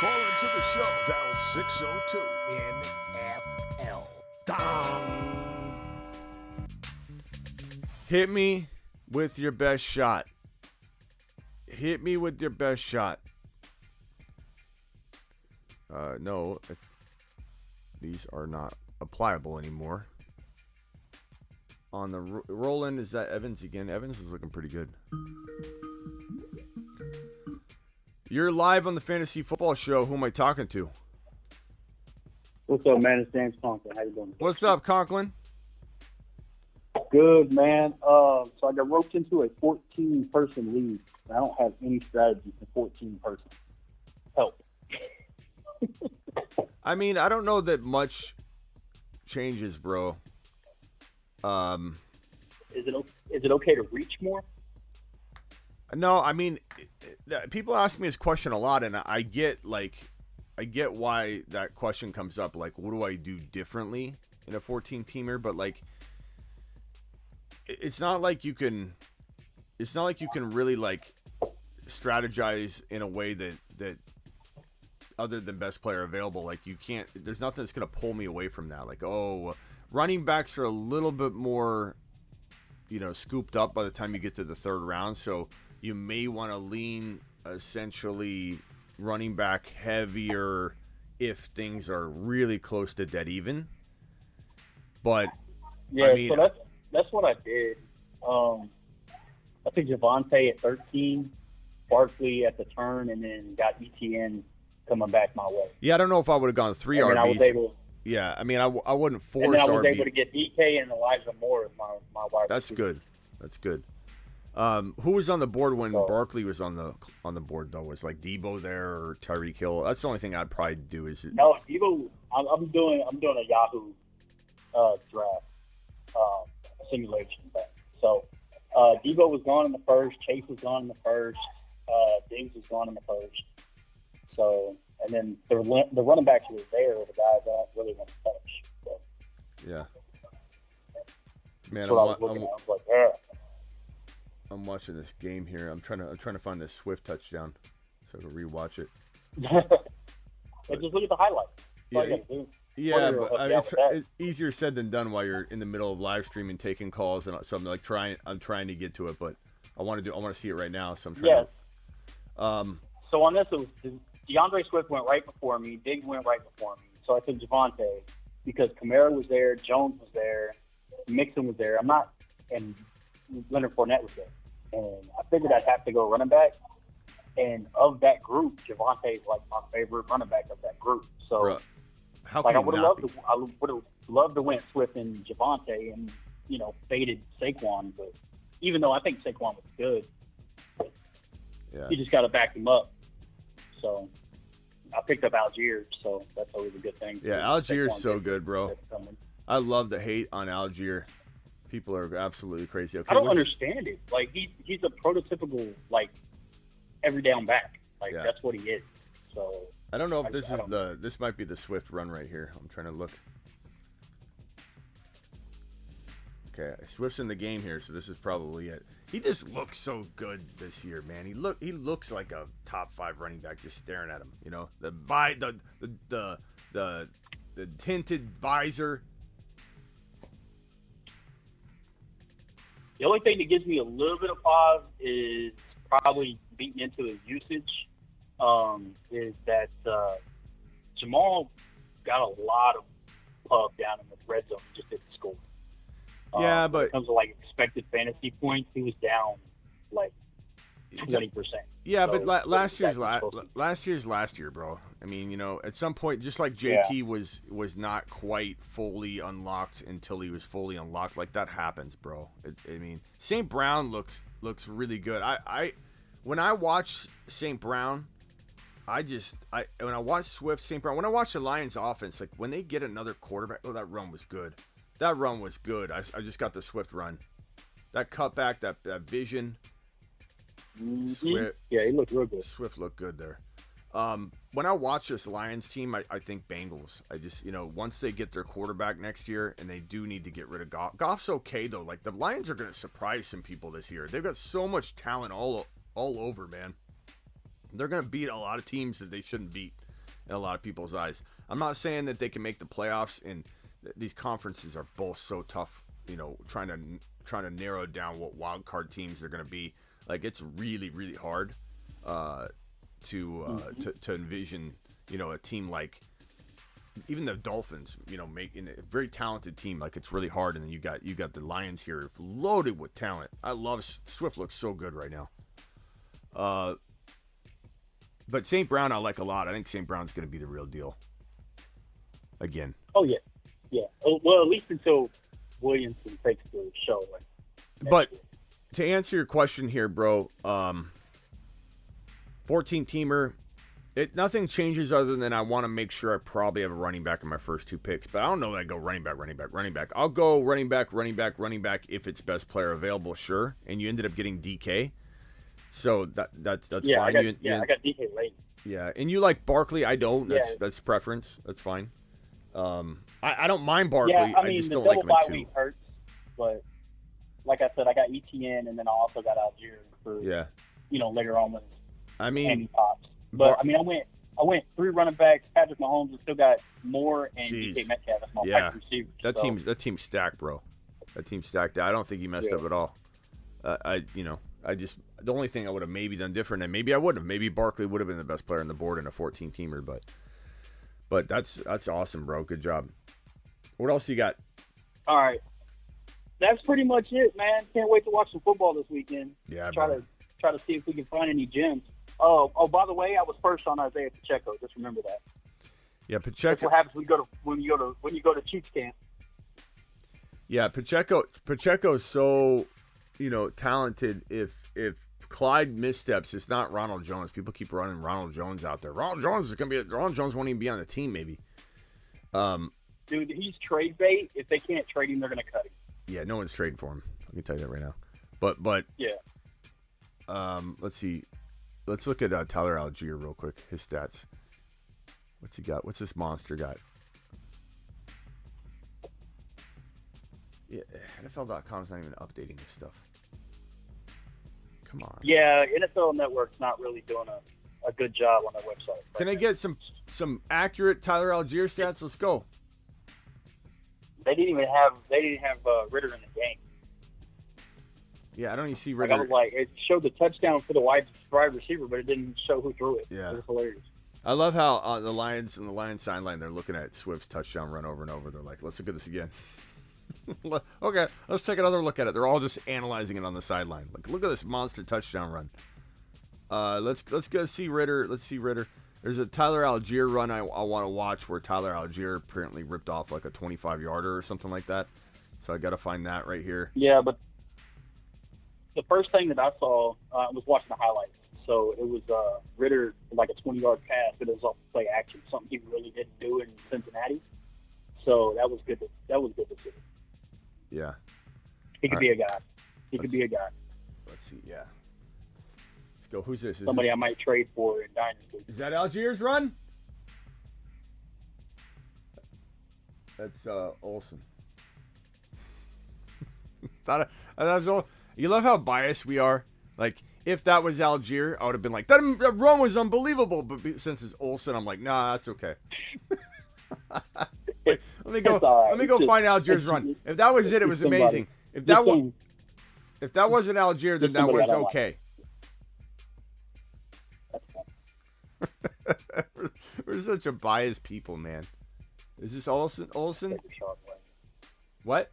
Call into the show. Dial 602 NFL. Dong. Hit me with your best shot. Hit me with your best shot. No, these are not applicable anymore. On the roll-in, is that Evans again? Evans is looking pretty good. You're live on the Fantasy Football Show. Who am I talking to? What's up, man? It's James Conklin. How you doing? What's up, Conklin? Good, man. So I got roped into a 14-person league. I don't have any strategy for 14-person. Help. I mean, I don't know that much changes, bro. Is it okay to reach more? No, I mean, people ask me this question a lot, and I get why that question comes up. Like, what do I do differently in a 14-teamer? But like, it's not like you can really like strategize in a way that other than best player available. Like, you can't. There's nothing that's gonna pull me away from that. Like, running backs are a little bit more, scooped up by the time you get to the 3rd round. So you may want to lean essentially running back heavier if things are really close to dead even. But yeah, I mean, so that's what I did. I think Javonte at 13, Barkley at the turn, and then got ETN coming back my way. Yeah, I don't know if I would have gone 3 RBs. I was able. Yeah, I mean, I wouldn't force RB. And then I was able to get DK and Elijah Moore as my wide That's receiver. good. That's good. Who was on the board when Barkley was on the board though? Was like Debo there or Tyreek Hill? That's the only thing I'd probably do. No, Debo. I'm doing a Yahoo draft simulation thing. So Debo was gone in the 1st. Chase was gone in the 1st. Diggs was gone in the 1st. So, and then the running backs were there. The guys I don't really want to touch. So. Yeah. Man, I'm watching this game here. I'm trying to find this Swift touchdown so I can rewatch it. But just look at the highlights. That's all you gotta do. Yeah, Whether but it'll help you out with it's easier said than done while you're in the middle of live streaming, taking calls, and so I'm trying to get to it, but I want to see it right now, so I'm trying to. So on this, it was DeAndre Swift went right before me. Diggs went right before me. So I took Javonte because Kamara was there, Jones was there, Mixon was there. And Leonard Fournette was there. And I figured I'd have to go running back. And of that group, Javonte is like my favorite running back of that group. So. Bruh. How Like can I would have loved to win Swift and Javonte and faded Saquon, but even though I think Saquon was good, you just got to back him up. So I picked up Algier, so that's always a good thing. Yeah, Algier's so good, bro. I love the hate on Algier. People are absolutely crazy. Okay, I don't understand it. Like he's a prototypical every down back. That's what he is. So. I don't know if this might be the Swift run right here. I'm trying to look. Okay, Swift's in the game here, so this is probably it. He just looks so good this year, man. He looks like a top 5 running back just staring at him. The tinted visor. The only thing that gives me a little bit of pause is probably beating into his usage. Is that Jamal got a lot of pub down in the red zone, just didn't score. Yeah, but but in terms of expected fantasy points, he was down 20%. Yeah, so, but last year's last year, bro. I mean, at some point, just like JT was not quite fully unlocked until he was fully unlocked. Like that happens, bro. I mean, St. Brown looks really good. When I watch St. Brown. When I watch Swift, St. Brown, when I watch the Lions offense, when they get another quarterback, that run was good. That run was good. I just got the Swift run. That cutback, that vision. Mm-hmm. Swift, yeah, he looked real good. Swift looked good there. When I watch this Lions team, I think Bengals. I just, once they get their quarterback next year, and they do need to get rid of Goff. Goff's okay, though. The Lions are going to surprise some people this year. They've got so much talent all over, man. They're going to beat a lot of teams that they shouldn't beat in a lot of people's eyes. I'm not saying that they can make the playoffs, and these conferences are both so tough, trying to narrow down what wild card teams they're going to be. It's really, really hard to envision, a team like even the Dolphins, making a very talented team. It's really hard, and then you got the Lions here loaded with talent. I love Swift. Looks so good right now. But St. Brown I like a lot. I think St. Brown's going to be the real deal. Again. Oh, yeah. Yeah. Well, at least until Williamson takes the show. But to answer your question here, bro, 14-teamer, nothing changes other than I want to make sure I probably have a running back in my first 2 picks. But I don't know that I go running back. I'll go running back if it's best player available, sure. And you ended up getting DK. So that's fine. I got DK late. Yeah, and you like Barkley. I don't. That's preference. That's fine. I don't mind Barkley. Yeah, I just the don't like him double at bye 2. week hurts, but like I said, I got ETN, and then I also got Algier for later on when Andy pops. But I went 3 running backs. Patrick Mahomes has still got Moore and DK Metcalf as my wide receivers. That team's stacked, bro. That team's stacked. I don't think he messed up at all. The only thing I would have maybe done different, and maybe I wouldn't have. Maybe Barkley would have been the best player on the board in a 14-teamer, but that's awesome, bro. Good job. What else you got? All right, that's pretty much it, man. Can't wait to watch some football this weekend. Yeah, try to see if we can find any gems. Oh, by the way, I was first on Isaiah Pacheco. Just remember that. Yeah, Pacheco. That's what happens when you go to Chiefs camp. Yeah, Pacheco's so talented. If Clyde missteps, it's not Ronald Jones. People keep running Ronald Jones out there. Ronald Jones won't even be on the team, maybe. Dude, he's trade bait. If they can't trade him, they're going to cut him. Yeah, no one's trading for him. I can tell you that right now. But yeah. Let's see. Let's look at Tyler Algier real quick. His stats. What's he got? What's this monster got? Yeah, NFL.com's not even updating this stuff. Come on. Yeah, NFL Network's not really doing a good job on their website. Can I get some accurate Tyler Algier stats? Let's go. They didn't have Ritter in the game. Yeah, I don't even see Like, Ritter. I was like, it showed the touchdown for the wide receiver, but it didn't show who threw it. Yeah. It was hilarious. I love how on the Lions and the Lions sideline, they're looking at Swift's touchdown run over and over. They're like, let's look at this again. Okay, let's take another look at it. They're all just analyzing it on the sideline. Like, look at this monster touchdown run. Let's go see Ritter. Let's see Ritter. There's a Tyler Algier run I want to watch where Tyler Algier apparently ripped off like a 25-yarder or something like that. So I got to find that right here. Yeah, but the first thing that I saw, I was watching the highlights. So it was Ritter, like a 20-yard pass, but it was off play action, something he really didn't do in Cincinnati. So that was good. That was good to see. Yeah. He could be a guy. He could be a guy. Let's see. Yeah. Let's go. Who's this? Somebody I might trade for in Dynasty. Is that Algier's run? That's Olsen. You love how biased we are. Like, if that was Algier, I would have been like, that run was unbelievable. But since it's Olsen, I'm like, nah, that's okay. Like, let me go. Right. Let me go find Algier's run. If that was it was amazing. If that wasn't Algier, then that was okay. We're such a biased people, man. Is this Olsen? What?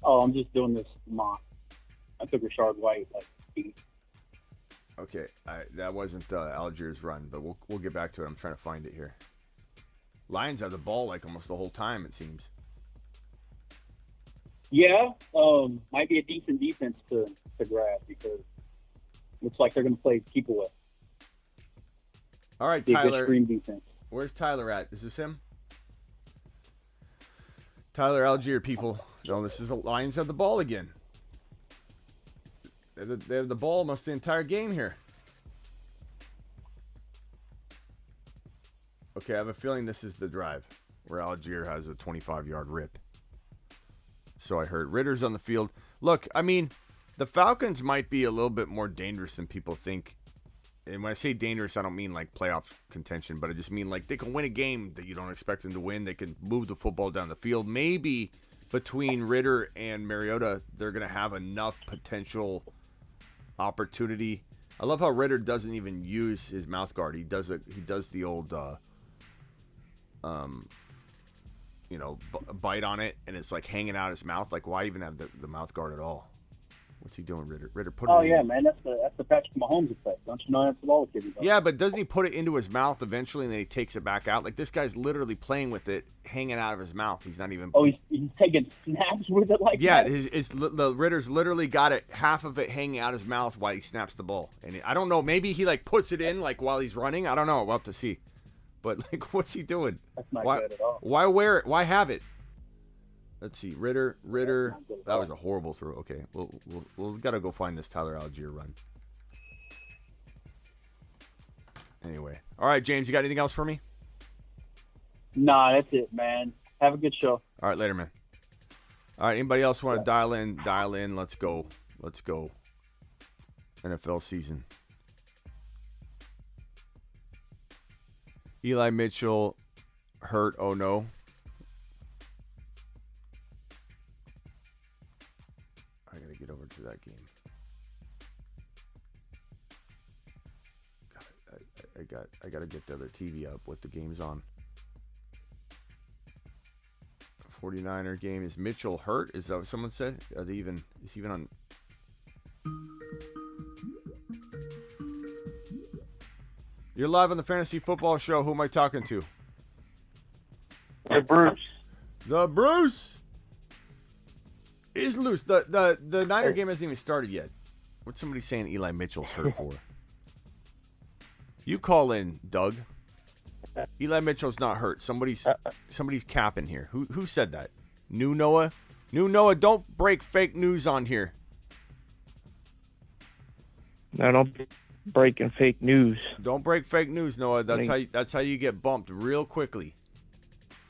Oh, I'm just doing this mock. I took Rashard White like 8. Okay, that wasn't Algier's run, but we'll get back to it. I'm trying to find it here. Lions have the ball like almost the whole time, it seems. Yeah, might be a decent defense to grab because looks like they're going to play keep away. All right, be Tyler. A good screen defense. Where's Tyler at? Is this him? Tyler Algier, people. No, this is the Lions have the ball again. They have the ball almost the entire game here. Okay, I have a feeling this is the drive where Algier has a 25-yard rip. So I heard. Ritter's on the field. Look, I mean, the Falcons might be a little bit more dangerous than people think. And when I say dangerous, I don't mean like playoff contention, but I just mean like they can win a game that you don't expect them to win. They can move the football down the field. Maybe between Ritter and Mariota, they're going to have enough potential opportunity. I love how Ritter doesn't even use his mouth guard. He does the old bite on it, and it's like hanging out his mouth. Like, why even have the mouth guard at all? What's he doing, Ritter? Ritter put it. Oh yeah, man, that's the Patrick Mahomes effect. Don't you know that's what all the kids do? Yeah, but doesn't he put it into his mouth eventually, and then he takes it back out? Like, this guy's literally playing with it, hanging out of his mouth. He's not even. Oh, he's taking snaps with it like that. Yeah, the Ritter's literally got it, half of it hanging out his mouth while he snaps the ball, and I don't know. Maybe he like puts it in like while he's running. I don't know. We'll have to see. But like, what's he doing? That's not good at all. Why wear it? Why have it? Let's see, Ritter. That was a horrible throw. Okay, we'll gotta go find this Tyler Algier run. Anyway, all right, James, you got anything else for me? Nah, that's it, man. Have a good show. All right, later, man. All right, anybody else want to dial in? Dial in. Let's go. NFL season. Eli Mitchell hurt. Oh no. I gotta get over to that game. God, I gotta get the other TV up with the games on. 49er game. Is Mitchell hurt? Is that what someone said? Is he even on? You're live on the Fantasy Football Show. Who am I talking to? The Bruce. The Bruce is loose. The Niner game hasn't even started yet. What's somebody saying Eli Mitchell's hurt for? You call in, Doug. Eli Mitchell's not hurt. Somebody's capping here. Who said that? New Noah? New Noah, don't break fake news on here. No, don't be breaking fake news. Don't break fake news, Noah. That's how you get bumped real quickly.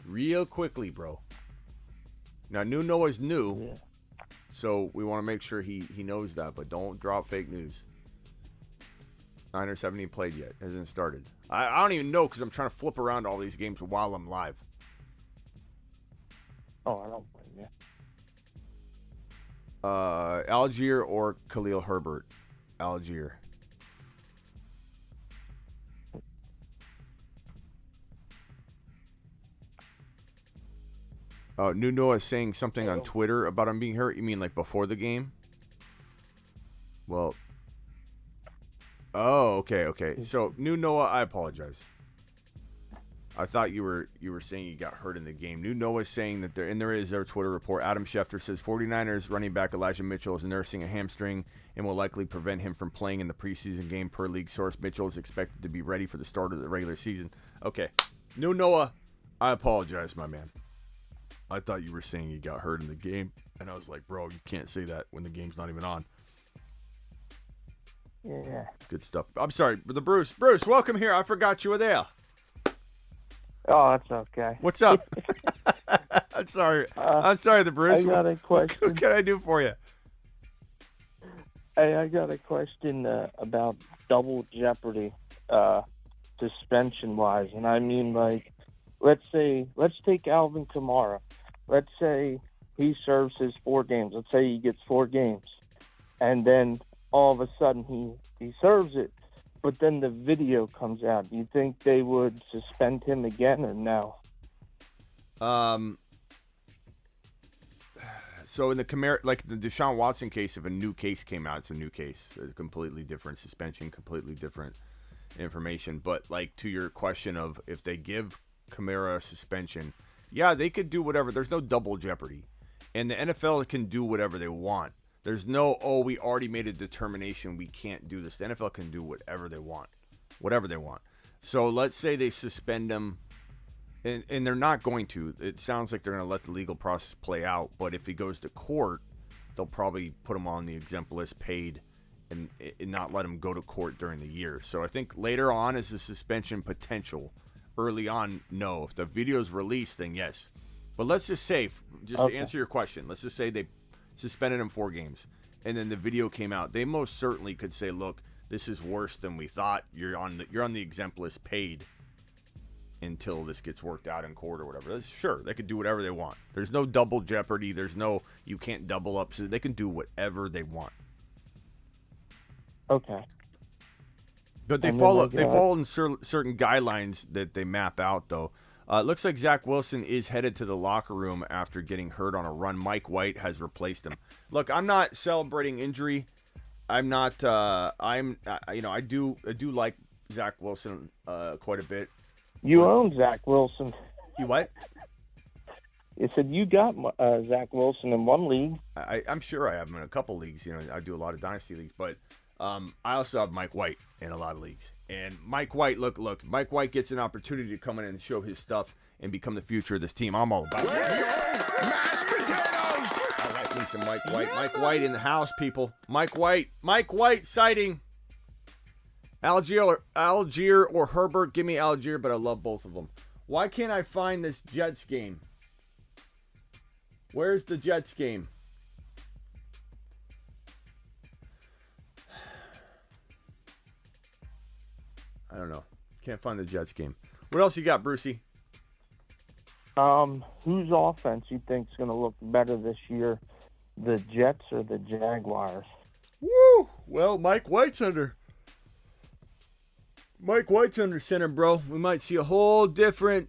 Real quickly, bro. Now, New Noah's new, so we want to make sure he knows that, but don't drop fake news. Niners haven't even played yet. Hasn't started. I don't even know because I'm trying to flip around all these games while I'm live. Oh, I don't blame you. Algier or Khalil Herbert? Algier. New Noah saying something on Twitter about him being hurt. You mean like before the game? Well. Oh, okay. So, New Noah, I apologize. I thought you were saying you got hurt in the game. New Noah is saying that there is their Twitter report. Adam Schefter says 49ers running back Elijah Mitchell is nursing a hamstring and will likely prevent him from playing in the preseason game per league source. Mitchell is expected to be ready for the start of the regular season. Okay. New Noah, I apologize, my man. I thought you were saying you got hurt in the game, and I was like, bro, you can't say that when the game's not even on. Yeah. Good stuff. I'm sorry, the Bruce. Bruce, welcome here. I forgot you were there. Oh, that's okay. What's up? I'm sorry. I'm sorry, the Bruce. I got a question. What can I do for you? Hey, I got a question about double jeopardy, suspension-wise. And I mean, like, let's take Alvin Kamara. Let's say he serves his 4 games. Let's say he gets 4 games. And then all of a sudden he serves it. But then the video comes out. Do you think they would suspend him again or no? So in the Kamara, like the Deshaun Watson case, if a new case came out, it's a new case. It's a completely different suspension, completely different information. But like to your question of if they give Kamara a suspension, yeah, they could do whatever. There's no double jeopardy. And the NFL can do whatever they want. There's no, we already made a determination we can't do this. The NFL can do whatever they want. Whatever they want. So let's say they suspend him, and they're not going to. It sounds like they're going to let the legal process play out. But if he goes to court, they'll probably put him on the exempt list, paid, and not let him go to court during the year. So I think later on is a suspension potential. Early on, no. If the video's released, then yes. But let's just say, to answer your question, let's just say they suspended him 4 games, and then the video came out. They most certainly could say, "Look, this is worse than we thought. You're on the exempt list, paid until this gets worked out in court or whatever." Sure, they could do whatever they want. There's no double jeopardy. There's no you can't double up. So they can do whatever they want. Okay. But they follow in certain guidelines that they map out, though. It looks like Zach Wilson is headed to the locker room after getting hurt on a run. Mike White has replaced him. Look, I'm not celebrating injury. I'm not. I do like Zach Wilson quite a bit. You own Zach Wilson. You what? It said you got Zach Wilson in one league. I'm sure I have him in a couple leagues. I do a lot of dynasty leagues, but I also have Mike White in a lot of leagues. And Mike White, look, Mike White gets an opportunity to come in and show his stuff and become the future of this team. I'm all about it. Mashed potatoes! I like me some Mike White. Mike White in the house, people. Mike White sighting. Algier or Herbert. Give me Algier, but I love both of them. Why can't I find this Jets game? Where's the Jets game? I don't know. Can't find the Jets game. What else you got, Brucey? Whose offense you think is going to look better this year, the Jets or the Jaguars? Woo! Well, Mike White's under center, bro. We might see a whole different.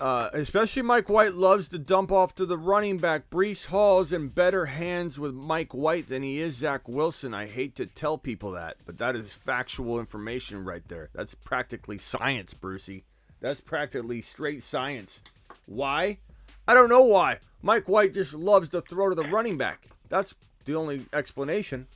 Especially Mike White loves to dump off to the running back. Breece Hall's in better hands with Mike White than he is Zach Wilson. I hate to tell people that, but that is factual information right there. That's practically science, Brucey. That's practically straight science. Why? I don't know why. Mike White just loves to throw to the running back. That's the only explanation.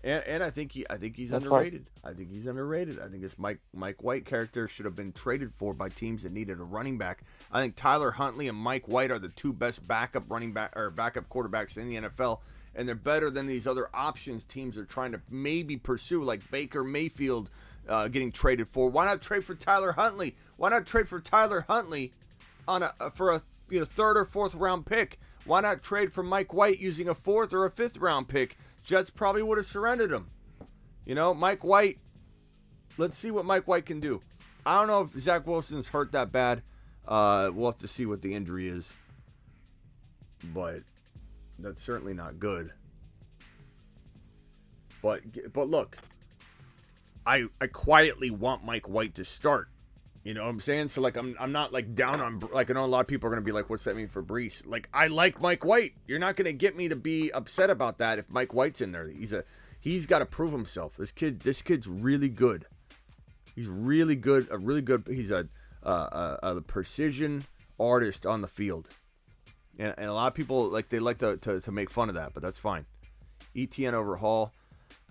And I think he's underrated. I think he's underrated. I think this Mike White character should have been traded for by teams that needed a running back. I think Tyler Huntley and Mike White are the 2 best backup quarterbacks in the NFL, and they're better than these other options teams are trying to maybe pursue, like Baker Mayfield getting traded for. Why not trade for Tyler Huntley? Why not trade for Tyler Huntley for a 3rd or 4th round pick? Why not trade for Mike White using a 4th or a 5th round pick? Jets probably would have surrendered him. Mike White let's see what Mike White can do. I don't know if Zach Wilson's hurt that bad. We'll have to see what the injury is. But that's certainly not good. But look, I quietly want Mike White to start. You know what I'm saying? So, like, I'm not, like, down on, like, I know a lot of people are going to be like, what's that mean for Brees? Like, I like Mike White. You're not going to get me to be upset about that if Mike White's in there. He's got to prove himself. This kid's really good. He's really good. He's a precision artist on the field. And a lot of people, like, they like to make fun of that, but that's fine. ETN over Hall.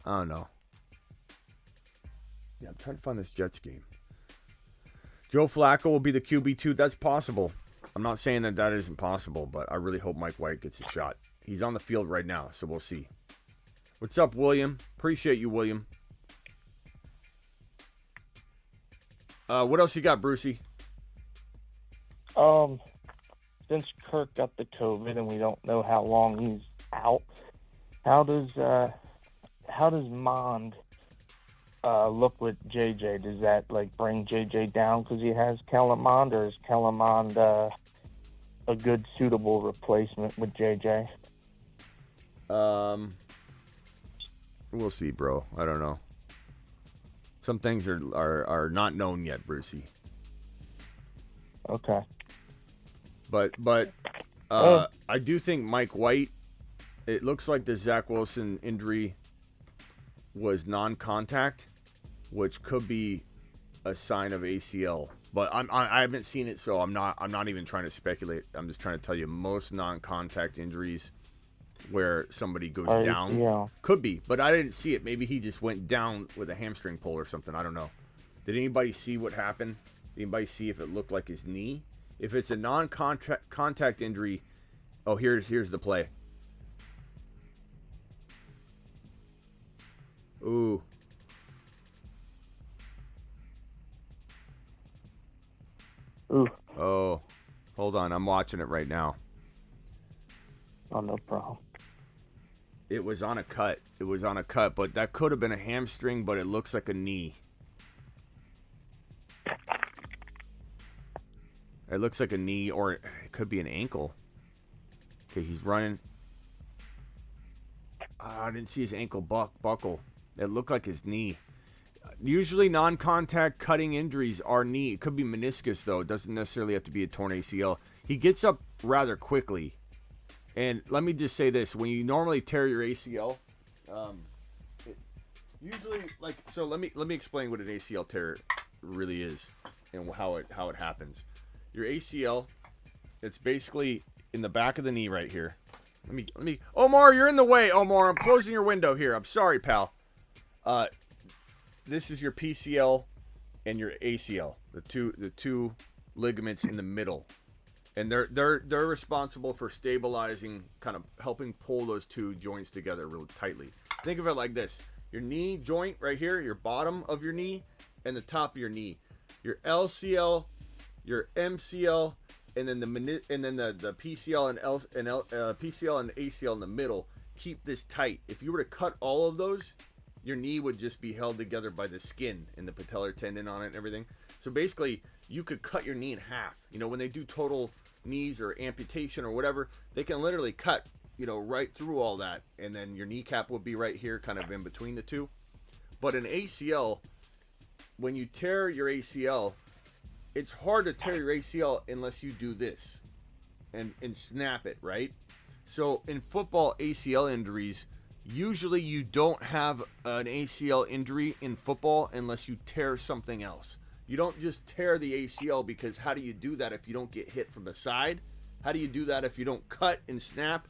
I don't know. Yeah, I'm trying to find this Jets game. Joe Flacco will be the QB2. That's possible. I'm not saying that isn't possible, but I really hope Mike White gets a shot. He's on the field right now, so we'll see. What's up, William? Appreciate you, William. What else you got, Brucey? Since Kirk got the COVID and we don't know how long he's out, how does Mond look with JJ? Does that, like, bring JJ down because he has Kellen Mond, or is Kellen Mond a good, suitable replacement with JJ? We'll see, bro. I don't know. Some things are not known yet, Brucey. Okay. But I do think Mike White, it looks like the Zach Wilson injury was non-contact, which could be a sign of ACL. But I haven't seen it, so I'm not even trying to speculate. I'm just trying to tell you most non-contact injuries where somebody goes down could be, but I didn't see it. Maybe he just went down with a hamstring pull or something. I don't know. Did anybody see what happened? Did anybody see if it looked like his knee? If it's a non-contact injury, oh, here's the play. Ooh. Ooh. Oh, hold on. I'm watching it right now. Oh, no problem. It was on a cut. But that could have been a hamstring, but it looks like a knee. It looks like a knee, or it could be an ankle. Okay, he's running. I didn't see his ankle buckle. It looked like his knee. Usually non-contact cutting injuries are knee. It could be meniscus, though. It doesn't necessarily have to be a torn ACL. He gets up rather quickly. And let me just say this. When you normally tear your ACL, usually, like, so let me explain what an ACL tear really is and how it happens. Your ACL, it's basically in the back of the knee right here. Let me Omar, you're in the way. Omar, I'm closing your window here. I'm sorry, pal. This is your PCL and your ACL, the two ligaments in the middle. And they're responsible for stabilizing, kind of helping pull those two joints together really tightly. Think of it like this. Your knee joint right here, your bottom of your knee and the top of your knee. Your LCL, your MCL, and then the PCL and PCL and ACL in the middle. Keep this tight. If you were to cut all of those, your knee would just be held together by the skin and the patellar tendon on it and everything. So basically, you could cut your knee in half. You know, when they do total knees or amputation or whatever, they can literally cut, you know, right through all that. And then your kneecap would be right here, kind of in between the two. But an ACL, when you tear your ACL, it's hard to tear your ACL unless you do this and snap it, right? So in football ACL injuries, usually you don't have an ACL injury in football unless you tear something else. You don't just tear the ACL, because how do you do that if you don't get hit from the side? How do you do that if you don't cut and snap?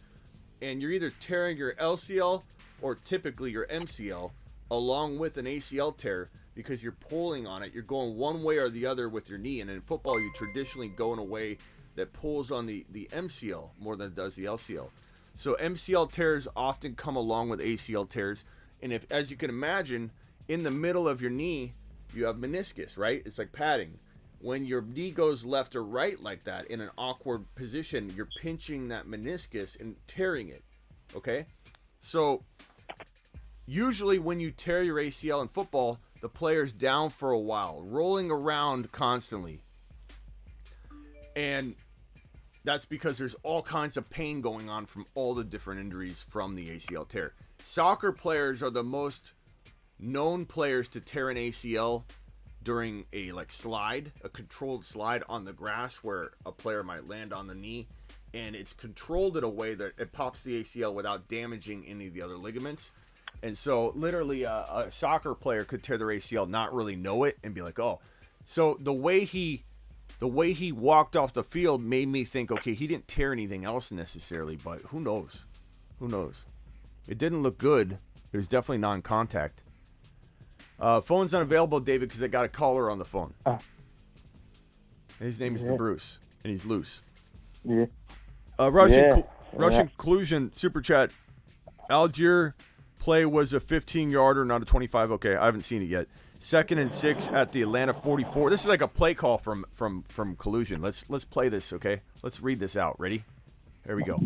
And you're either tearing your LCL or typically your MCL along with an ACL tear, because you're pulling on it. You're going one way or the other with your knee. And in football, you traditionally go in a way that pulls on the MCL more than it does the LCL. So MCL tears often come along with ACL tears. And if, as you can imagine, in the middle of your knee, you have meniscus, right? It's like padding. When your knee goes left or right like that in an awkward position, you're pinching that meniscus and tearing it, okay? So usually when you tear your ACL in football, the player's down for a while, rolling around constantly. And that's because there's all kinds of pain going on from all the different injuries from the ACL tear. Soccer players are the most known players to tear an ACL during a slide, a controlled slide on the grass where a player might land on the knee, and it's controlled in a way that it pops the ACL without damaging any of the other ligaments. And so literally a soccer player could tear their ACL, not really know it, and be like, oh. So the way he walked off the field made me think, okay, he didn't tear anything else necessarily, but who knows? Who knows? It didn't look good. It was definitely non-contact. Phone's unavailable, David, because I got a caller on the phone. His name is the Bruce, and he's loose. Yeah. Russian collusion, super chat. Algier play was a 15-yarder, not a 25. Okay, I haven't seen it yet. 2nd and 6 at the Atlanta 44. This is like a play call from collusion. Let's play this, okay? Let's read this out. Ready? Here we go.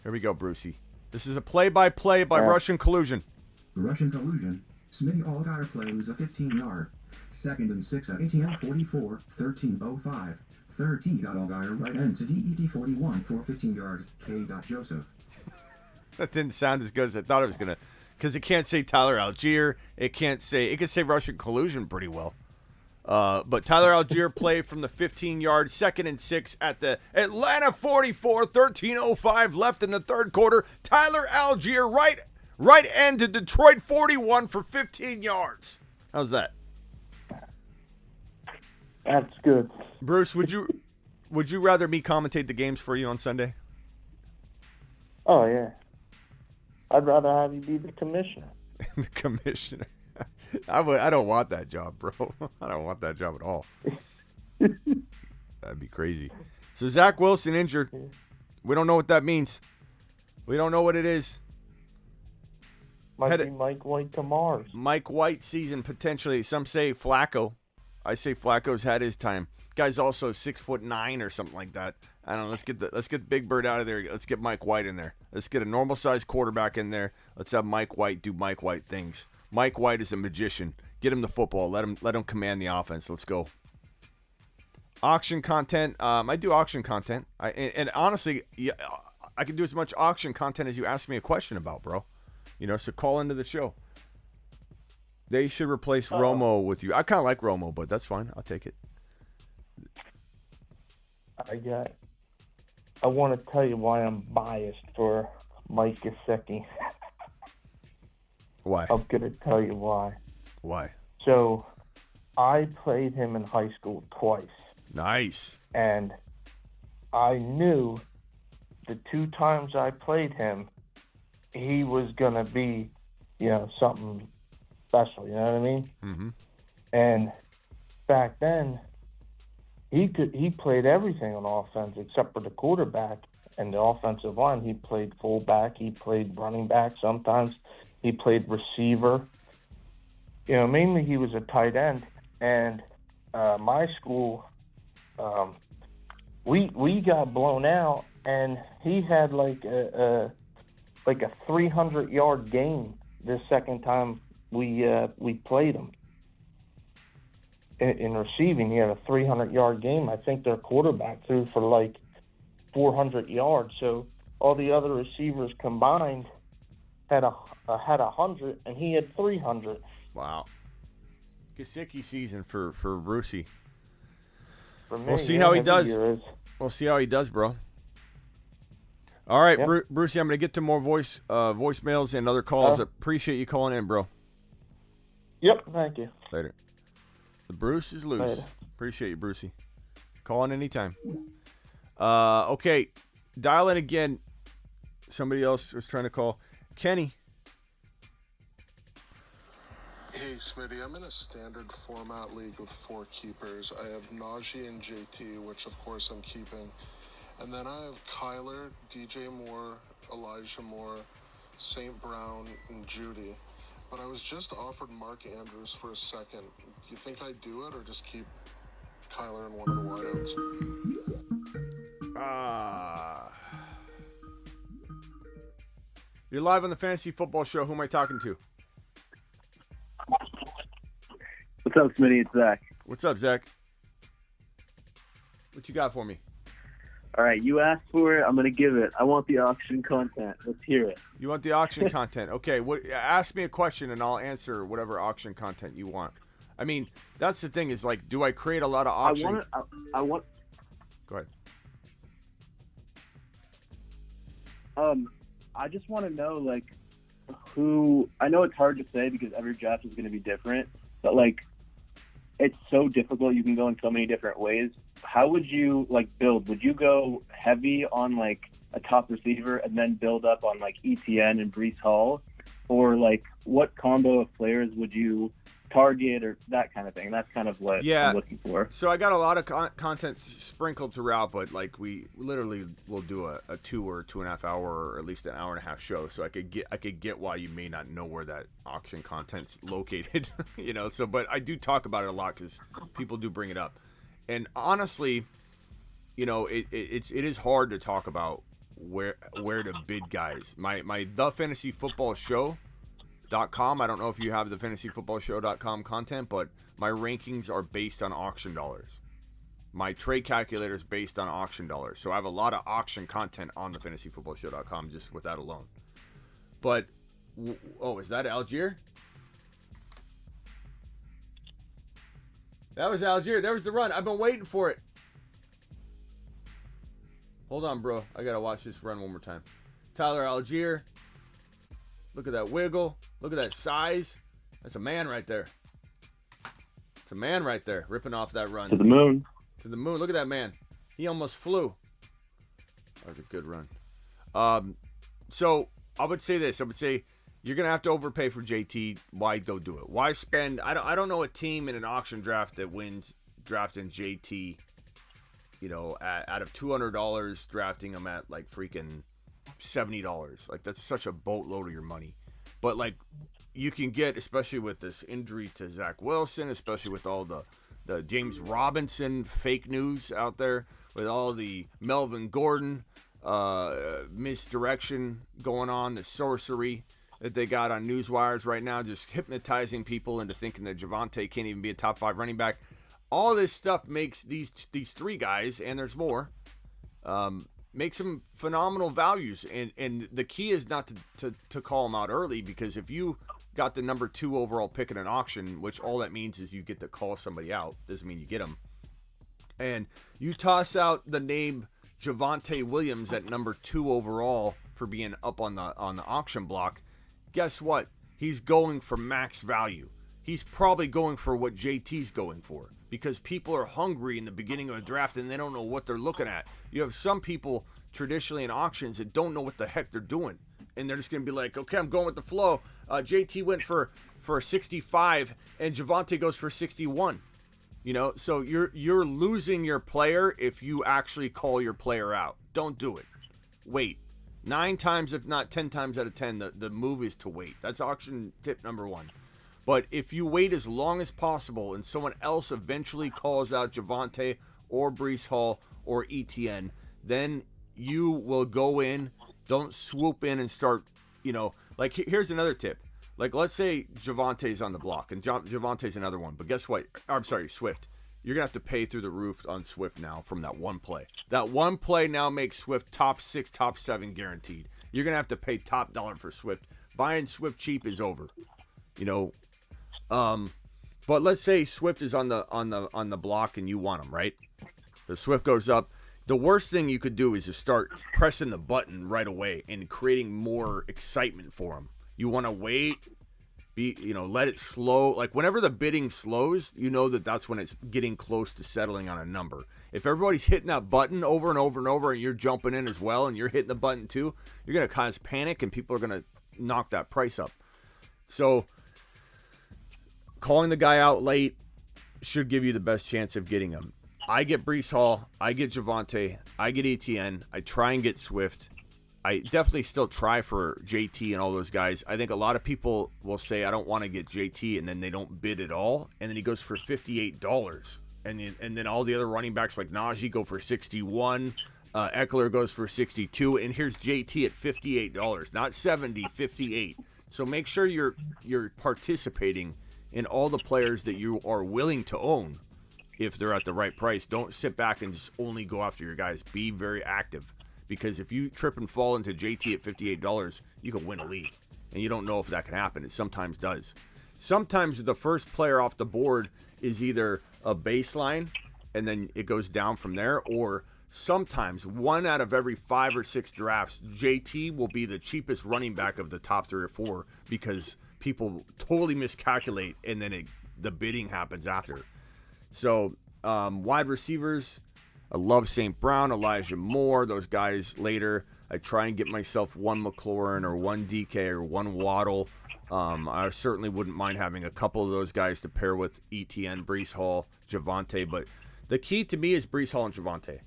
Here we go, Brucey. This is a play-by-play by Russian collusion. Russian collusion. Smitty Allgaier play was a 15-yard. 2nd and 6 at ATL 44, 13:05. Third T got Allgaier right end to DET 41 for 15 yards. K got Joseph. That didn't sound as good as I thought it was gonna, because it can't say Tyler Algier. It can say Russian collusion pretty well. But Tyler Algier play from the 15-yard, 2nd and 6 at the Atlanta 44, 13:05 left in the third quarter. Tyler Algier right end to Detroit 41 for 15 yards. How's that? That's good. Bruce, would you rather me commentate the games for you on Sunday? Oh, yeah. I'd rather have you be the commissioner. The commissioner. I don't want that job, bro. I don't want that job at all. That'd be crazy. So Zach Wilson injured. We don't know what that means. We don't know what it is. Might be Mike White to Mars. Mike White season potentially. Some say Flacco. I say Flacco's had his time. Guy's also 6'9" or something like that. I don't know. Let's get Big Bird out of there. Let's get Mike White in there. Let's get a normal sized quarterback in there. Let's have Mike White do Mike White things. Mike White is a magician. Get him the football. Let him command the offense. Let's go. Auction content. I do auction content. And honestly, I can do as much auction content as you ask me a question about, bro. So call into the show. They should replace Romo with you. I kind of like Romo, but that's fine. I'll take it. I want to tell you why I'm biased for Mike Gesicki. Why? I'm going to tell you why. Why? So, I played him in high school twice. Nice. And I knew the 2 times I played him, he was going to be, something special, you know what I mean? Mm-hmm. And back then, he played everything on offense except for the quarterback and the offensive line. He played fullback, he played running back sometimes, he played receiver. Mainly he was a tight end. And my school, we got blown out, and he had like a 300-yard game the second time we played him. In receiving, he had a 300-yard game. I think their quarterback threw for like 400 yards. So all the other receivers combined had 100, and he had 300. Wow. Gesicki season for Brucey. For me, we'll see how he does. We'll see how he does, bro. All right, yep. Brucey, I'm going to get to more voicemails and other calls. Appreciate you calling in, bro. Yep, thank you. Later. The Bruce is loose. Later. Appreciate you, Brucey. Call in anytime. Okay, dial in again. Somebody else was trying to call. Kenny. Hey, Smitty, I'm in a standard format league with 4 keepers. I have Najee and JT, which of course I'm keeping. And then I have Kyler, DJ Moore, Elijah Moore, St. Brown, and Judy. But I was just offered Mark Andrews for a second. Do you think I'd do it or just keep Kyler in one of the wideouts? You're live on the Fantasy Football Show. Who am I talking to? up, Smitty? It's Zach. What's up, Zach? What you got for me? All right, you asked for it. I'm going to give it. I want the auction content. Let's hear it. You want the auction content? Okay, ask me a question and I'll answer whatever auction content you want. I mean, that's the thing is, like, do I create a lot of auction? I want. Go ahead. I just want to know, like, who. I know it's hard to say because every draft is going to be different, but like, it's so difficult. You can go in so many different ways. How would you like build? Would you go heavy on like a top receiver and then build up on like ETN and Breece Hall, or like what combo of players would you target or that kind of thing? That's kind of what I'm looking for. So I got a lot of content sprinkled throughout, but like we literally will do a 2 or 2.5 hour or at least an hour and a half show, so I could get why you may not know where that auction content's located. You know, so but I do talk about it a lot because people do bring it up, and honestly, you know, it is hard to talk about where to bid guys. My The Fantasy Football Show .com. I don't know if you have the fantasyfootballshow.com content, but my rankings are based on auction dollars. My trade calculator is based on auction dollars. So I have a lot of auction content on the fantasyfootballshow.com just with that alone. But, is that Algier? That was Algier. There was the run. I've been waiting for it. Hold on, bro. I got to watch this run one more time. Tyler Algier. Look at that wiggle. Look at that size. That's a man right there. It's a man right there, ripping off that run. To the moon. To the moon. Look at that man. He almost flew. That was a good run. So I would say this. I would say you're going to have to overpay for JT. Why go do it? Why spend? I don't know a team in an auction draft that wins drafting JT, you know, out of $200, drafting him at like freaking $70. Like, that's such a boatload of your money. But like, you can get, especially with this injury to Zach Wilson, especially with all the James Robinson fake news out there, with all the Melvin Gordon misdirection going on, the sorcery that they got on newswires right now, just hypnotizing people into thinking that Javonte can't even be a top 5 running back. All this stuff makes these 3 guys, and there's more, make some phenomenal values, and the key is not to call them out early, because if you got the number 2 overall pick in an auction, which all that means is you get to call somebody out, doesn't mean you get them, and you toss out the name Javonte Williams at number 2 overall for being up on the auction block, guess what? He's going for max value. He's probably going for what JT's going for, because people are hungry in the beginning of a draft and they don't know what they're looking at. You have some people traditionally in auctions that don't know what the heck they're doing, and they're just going to be like, okay, I'm going with the flow. JT went for 65 and Javonte goes for 61. You know, so you're losing your player if you actually call your player out. Don't do it. Wait. 9 times, if not 10 times out of 10, the move is to wait. That's auction tip number 1. But if you wait as long as possible and someone else eventually calls out Javonte or Breece Hall or ETN, then you will go in. Don't swoop in and start, you know, like here's another tip. Like, let's say Javonte's on the block, and Javonte's another one. But guess what? I'm sorry, Swift. You're going to have to pay through the roof on Swift now from that one play. That one play now makes Swift top 6, top 7 guaranteed. You're going to have to pay top dollar for Swift. Buying Swift cheap is over. You know, but let's say Swift is on the block and you want him, right? The Swift goes up. The worst thing you could do is just start pressing the button right away and creating more excitement for him. You want to wait, let it slow. Like, whenever the bidding slows, you know that's when it's getting close to settling on a number. If everybody's hitting that button over and over and over, and you're jumping in as well, and you're hitting the button too, you're going to cause panic, and people are going to knock that price up. So calling the guy out late should give you the best chance of getting him. I get Breece Hall, I get Javonte, I get ETN, I try and get Swift. I definitely still try for JT and all those guys. I think a lot of people will say, I don't want to get JT, and then they don't bid at all, and then he goes for $58. And then all the other running backs like Najee go for $61. Eckler goes for $62, and here's JT at $58, not $70, $58. So make sure you're participating in all the players that you are willing to own if they're at the right price. Don't sit back and just only go after your guys. Be very active, because if you trip and fall into JT at $58, you can win a league, and you don't know if that can happen. It sometimes does. Sometimes the first player off the board is either a baseline and then it goes down from there, or sometimes 1 out of every 5 or 6 drafts, JT will be the cheapest running back of the top 3 or 4, because people totally miscalculate and then the bidding happens after. So wide receivers, I love St. Brown, Elijah Moore, those guys later. I try and get myself 1 McLaurin or 1 DK or 1 Waddle. I certainly wouldn't mind having a couple of those guys to pair with ETN, Breece Hall, Javonte. But the key to me is Breece Hall and Javonte.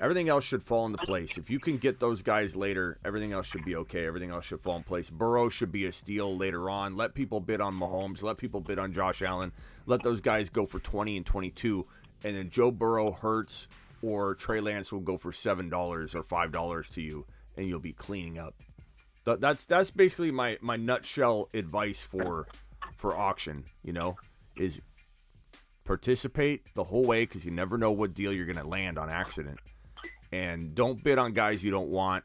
Everything else should fall into place. If you can get those guys later, everything else should be okay. Everything else should fall in place. Burrow should be a steal later on. Let people bid on Mahomes. Let people bid on Josh Allen. Let those guys go for 20 and 22. And then Joe Burrow, Hurts, or Trey Lance will go for $7 or $5 to you, and you'll be cleaning up. That's basically my nutshell advice for auction, is participate the whole way, because you never know what deal you're going to land on accident. And don't bid on guys you don't want.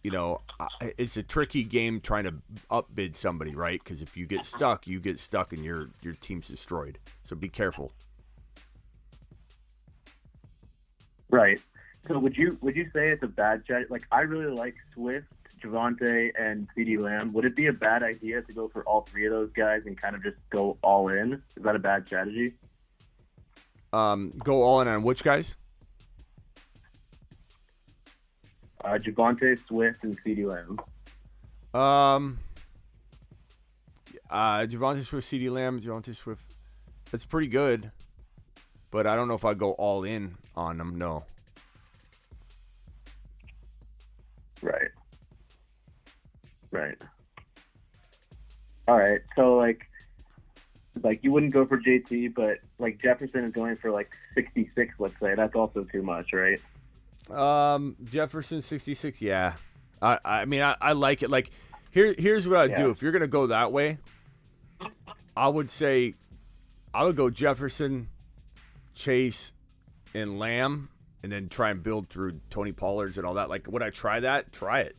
It's a tricky game trying to upbid somebody, right? Because if you get stuck, and your team's destroyed. So be careful. Right. So would you say it's a bad strategy? Like, I really like Swift, Javonte, and CeeDee Lamb. Would it be a bad idea to go for all 3 of those guys and kind of just go all in? Is that a bad strategy? Go all in on which guys? Javonte, Swift, and CeeDee Lamb. Javonte Swift, CeeDee Lamb, Javonte Swift. That's pretty good, but I don't know if I'd go all in on them. No. Right. All right. So like you wouldn't go for JT, but like Jefferson is going for like 66, let's say. That's also too much, right? Jefferson 66. Yeah. I mean, I like it. Like, here's what I'd do. If you're going to go that way, I would say I would go Jefferson, Chase, and Lamb, and then try and build through Tony Pollards and all that. Like, would I try that? Try it.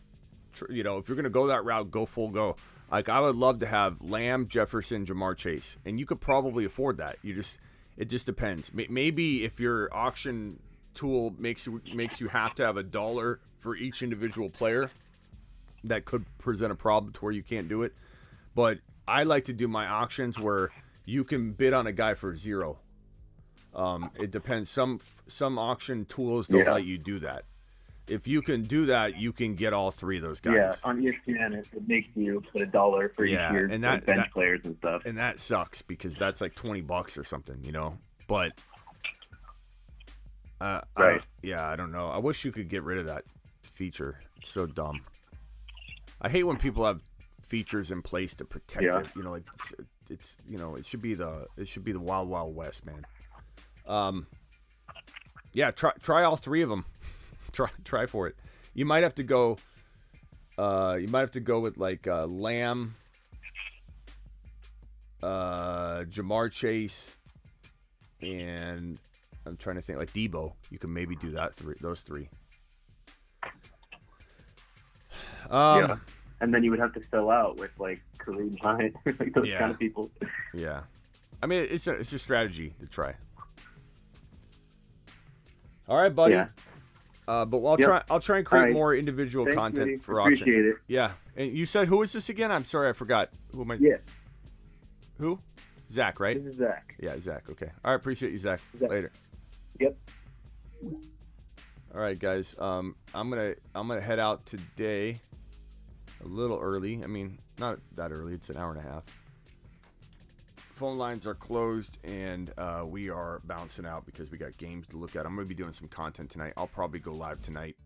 If you're going to go that route, go full go. Like, I would love to have Lamb, Jefferson, Jamar Chase, and you could probably afford that. It just depends. Maybe if your auction tool makes you have to have $1 for each individual player, that could present a problem to where you can't do it. But I like to do my auctions where you can bid on a guy for $0. It depends. Some auction tools don't let you do that. If you can do that, you can get all 3 of those guys. Yeah, on ESPN, it makes you put $1 for each year, and bench players and stuff. And that sucks, because that's like $20 or something, But right. I don't know. I wish you could get rid of that feature. It's so dumb. I hate when people have features in place to protect it. Like it's it should be the wild, wild west, man. Try all 3 of them. Try for it. You might have to go. With like Lamb, Jamar Chase, and I'm trying to think like Debo. You can maybe do that. Those 3. And then you would have to fill out with like Kareem Hunt, like those kind of people. Yeah, I mean it's a strategy to try. All right, buddy. Yeah. But I'll try and create more individual content Mitty. for auction. Appreciate it. Yeah. And you said, who is this again? I'm sorry, I forgot. Who am I? Yeah. Who? Zach, right? This is Zach. Yeah, Zach. Okay. All right. Appreciate you, Zach. Later. Yep. All right, guys. I'm gonna head out today a little early. I mean, not that early. It's an hour and a half. Phone lines are closed, and we are bouncing out because we got games to look at. I'm going to be doing some content tonight. I'll probably go live tonight.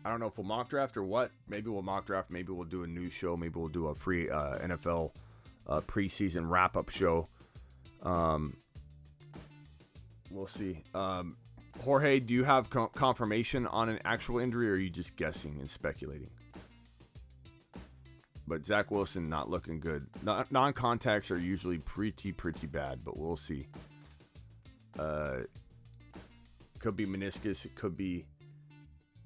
I don't know if we'll mock draft or what. Maybe we'll mock draft. Maybe we'll do a news show. Maybe we'll do a free NFL preseason wrap-up show. We'll see. Jorge, do you have confirmation on an actual injury, or are you just guessing and speculating? but Zach Wilson not looking good. Non-contacts are usually pretty bad, but we'll see. Could be meniscus. It could be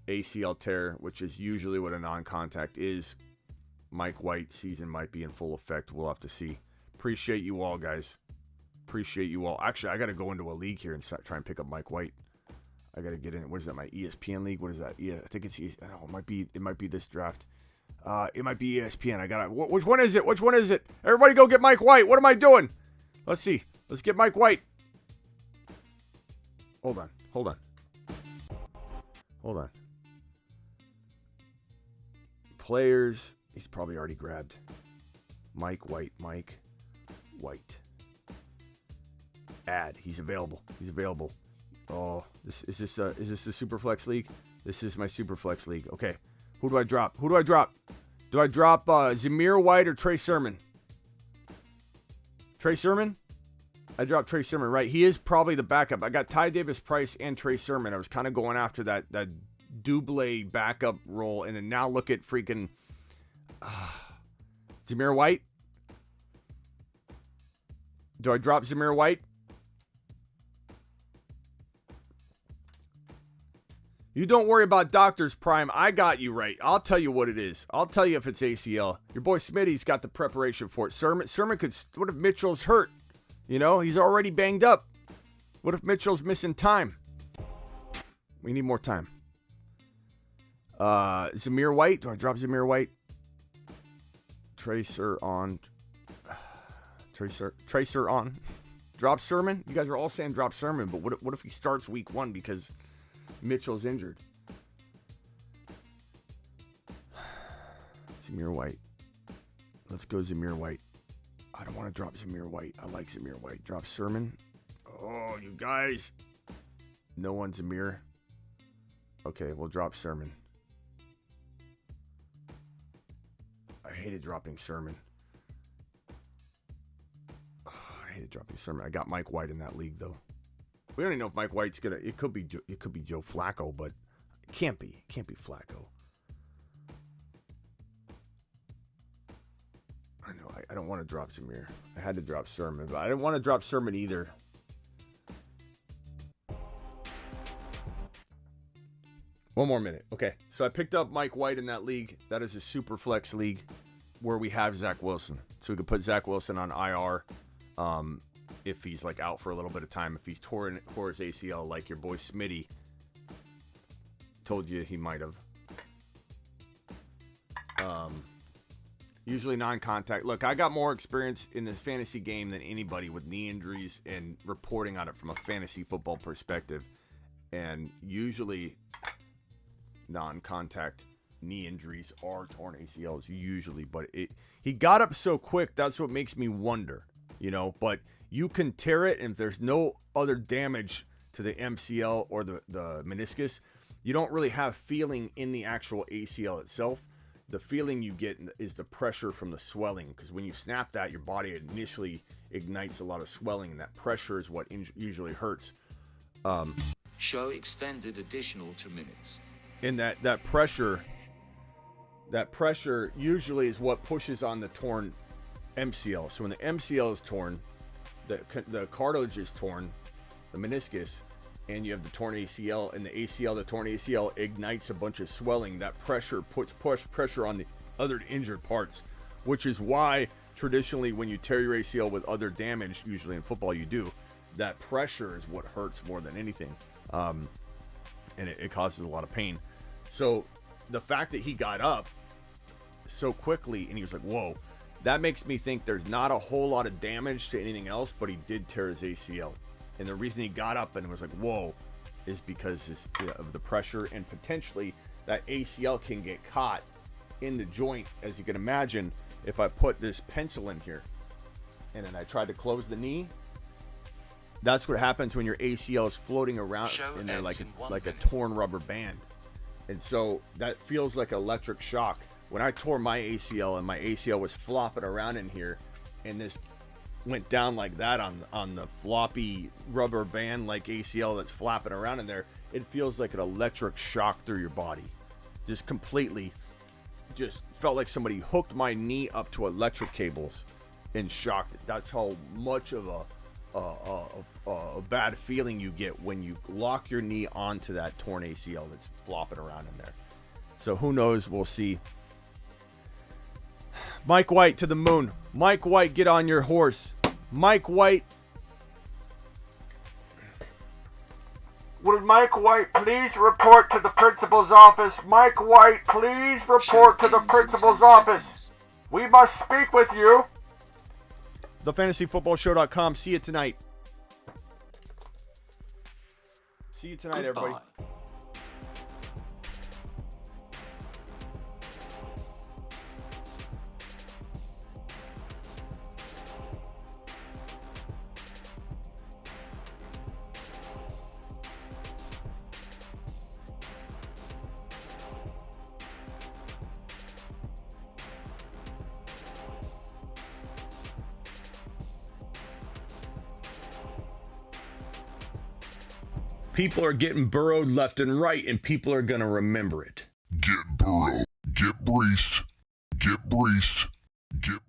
ACL tear, which is usually what a non-contact is. Mike White season might be in full effect. We'll have to see. Appreciate you all, guys. Appreciate you all. Actually, I got to go into a league here and try and pick up Mike White. I got to get in. What is that? My ESPN league? What is that? Yeah, I think it's. Oh, it might be this draft. It might be ESPN. I got to. Which one is it? Which one is it? Everybody, go get Mike White. What am I doing? Let's see. Let's get Mike White. Hold on. Players. He's probably already grabbed. Mike White. Add. He's available. Oh, is this the Superflex League? This is my Superflex League. Okay. Who do I drop? Do I drop Zamir White or Trey Sermon? Trey Sermon? I dropped Trey Sermon, right? He is probably the backup. I got Ty Davis Price and Trey Sermon. I was kind of going after that double backup role, and then now look at freaking Zamir White. Do I drop Zamir White? You don't worry about doctors, Prime. I got you right. I'll tell you what it is. I'll tell you if it's ACL. Your boy Smitty's got the preparation for it. Sermon could. What if Mitchell's hurt? You know, he's already banged up. What if Mitchell's missing time? We need more time. Zamir White. Do I drop Zamir White? Tracer on. Drop Sermon. You guys are all saying drop Sermon, but what if he starts week 1 because Mitchell's injured? Zamir White. Let's go Zamir White. I don't want to drop Zamir White. I like Zamir White. Drop Sermon. Oh, you guys. No one Zamir. Okay, we'll drop Sermon. I hated dropping Sermon. Oh, I hated dropping Sermon. I got Mike White in that league, though. We don't even know if Mike White's gonna. It could be Joe Flacco, but it can't be. It can't be Flacco. I know. I don't want to drop Zamir. I had to drop Sermon, but I didn't want to drop Sermon either. One more minute. Okay, so I picked up Mike White in that league. That is a super flex league where we have Zach Wilson, so we could put Zach Wilson on IR. If he's like out for a little bit of time, if he's tore his ACL, like your boy Smitty told you he might have. Usually non-contact. Look, I got more experience in this fantasy game than anybody with knee injuries and reporting on it from a fantasy football perspective. And usually non-contact knee injuries are torn ACLs usually, but he got up so quick. That's what makes me wonder, you know, but you can tear it, and if there's no other damage to the MCL or the meniscus, you don't really have feeling in the actual ACL itself. The feeling you get is the pressure from the swelling, because when you snap that, your body initially ignites a lot of swelling, and that pressure is what usually hurts. Show extended additional 2 minutes. And that pressure usually is what pushes on the torn MCL. So when the MCL is torn, the cartilage is torn, the meniscus, and you have the torn ACL, and the torn ACL ignites a bunch of swelling. That pressure puts pressure on the other injured parts, which is why traditionally when you tear your ACL with other damage, usually in football you do, that pressure is what hurts more than anything. And it causes a lot of pain. So the fact that he got up so quickly and he was like, whoa, that makes me think there's not a whole lot of damage to anything else, but he did tear his ACL. And the reason he got up and was like, whoa, is because of the pressure, and potentially that ACL can get caught in the joint, as you can imagine, if I put this pencil in here and then I tried to close the knee. That's what happens when your ACL is floating around in there like a torn rubber band. And so that feels like electric shock. When I tore my ACL and my ACL was flopping around in here, and this went down like that on the floppy rubber band like ACL that's flapping around in there, it feels like an electric shock through your body. Just completely just felt like somebody hooked my knee up to electric cables and shocked it. That's how much of a bad feeling you get when you lock your knee onto that torn ACL that's flopping around in there. So who knows? We'll see. Mike White to the moon. Mike White, get on your horse. Mike White. Would Mike White please report to the principal's office? Mike White, please report to the principal's office. We must speak with you. TheFantasyFootballShow.com. See you tonight. See you tonight, everybody. People are getting burrowed left and right, and people are going to remember it. Get burrowed. Get breached. Get breached. Get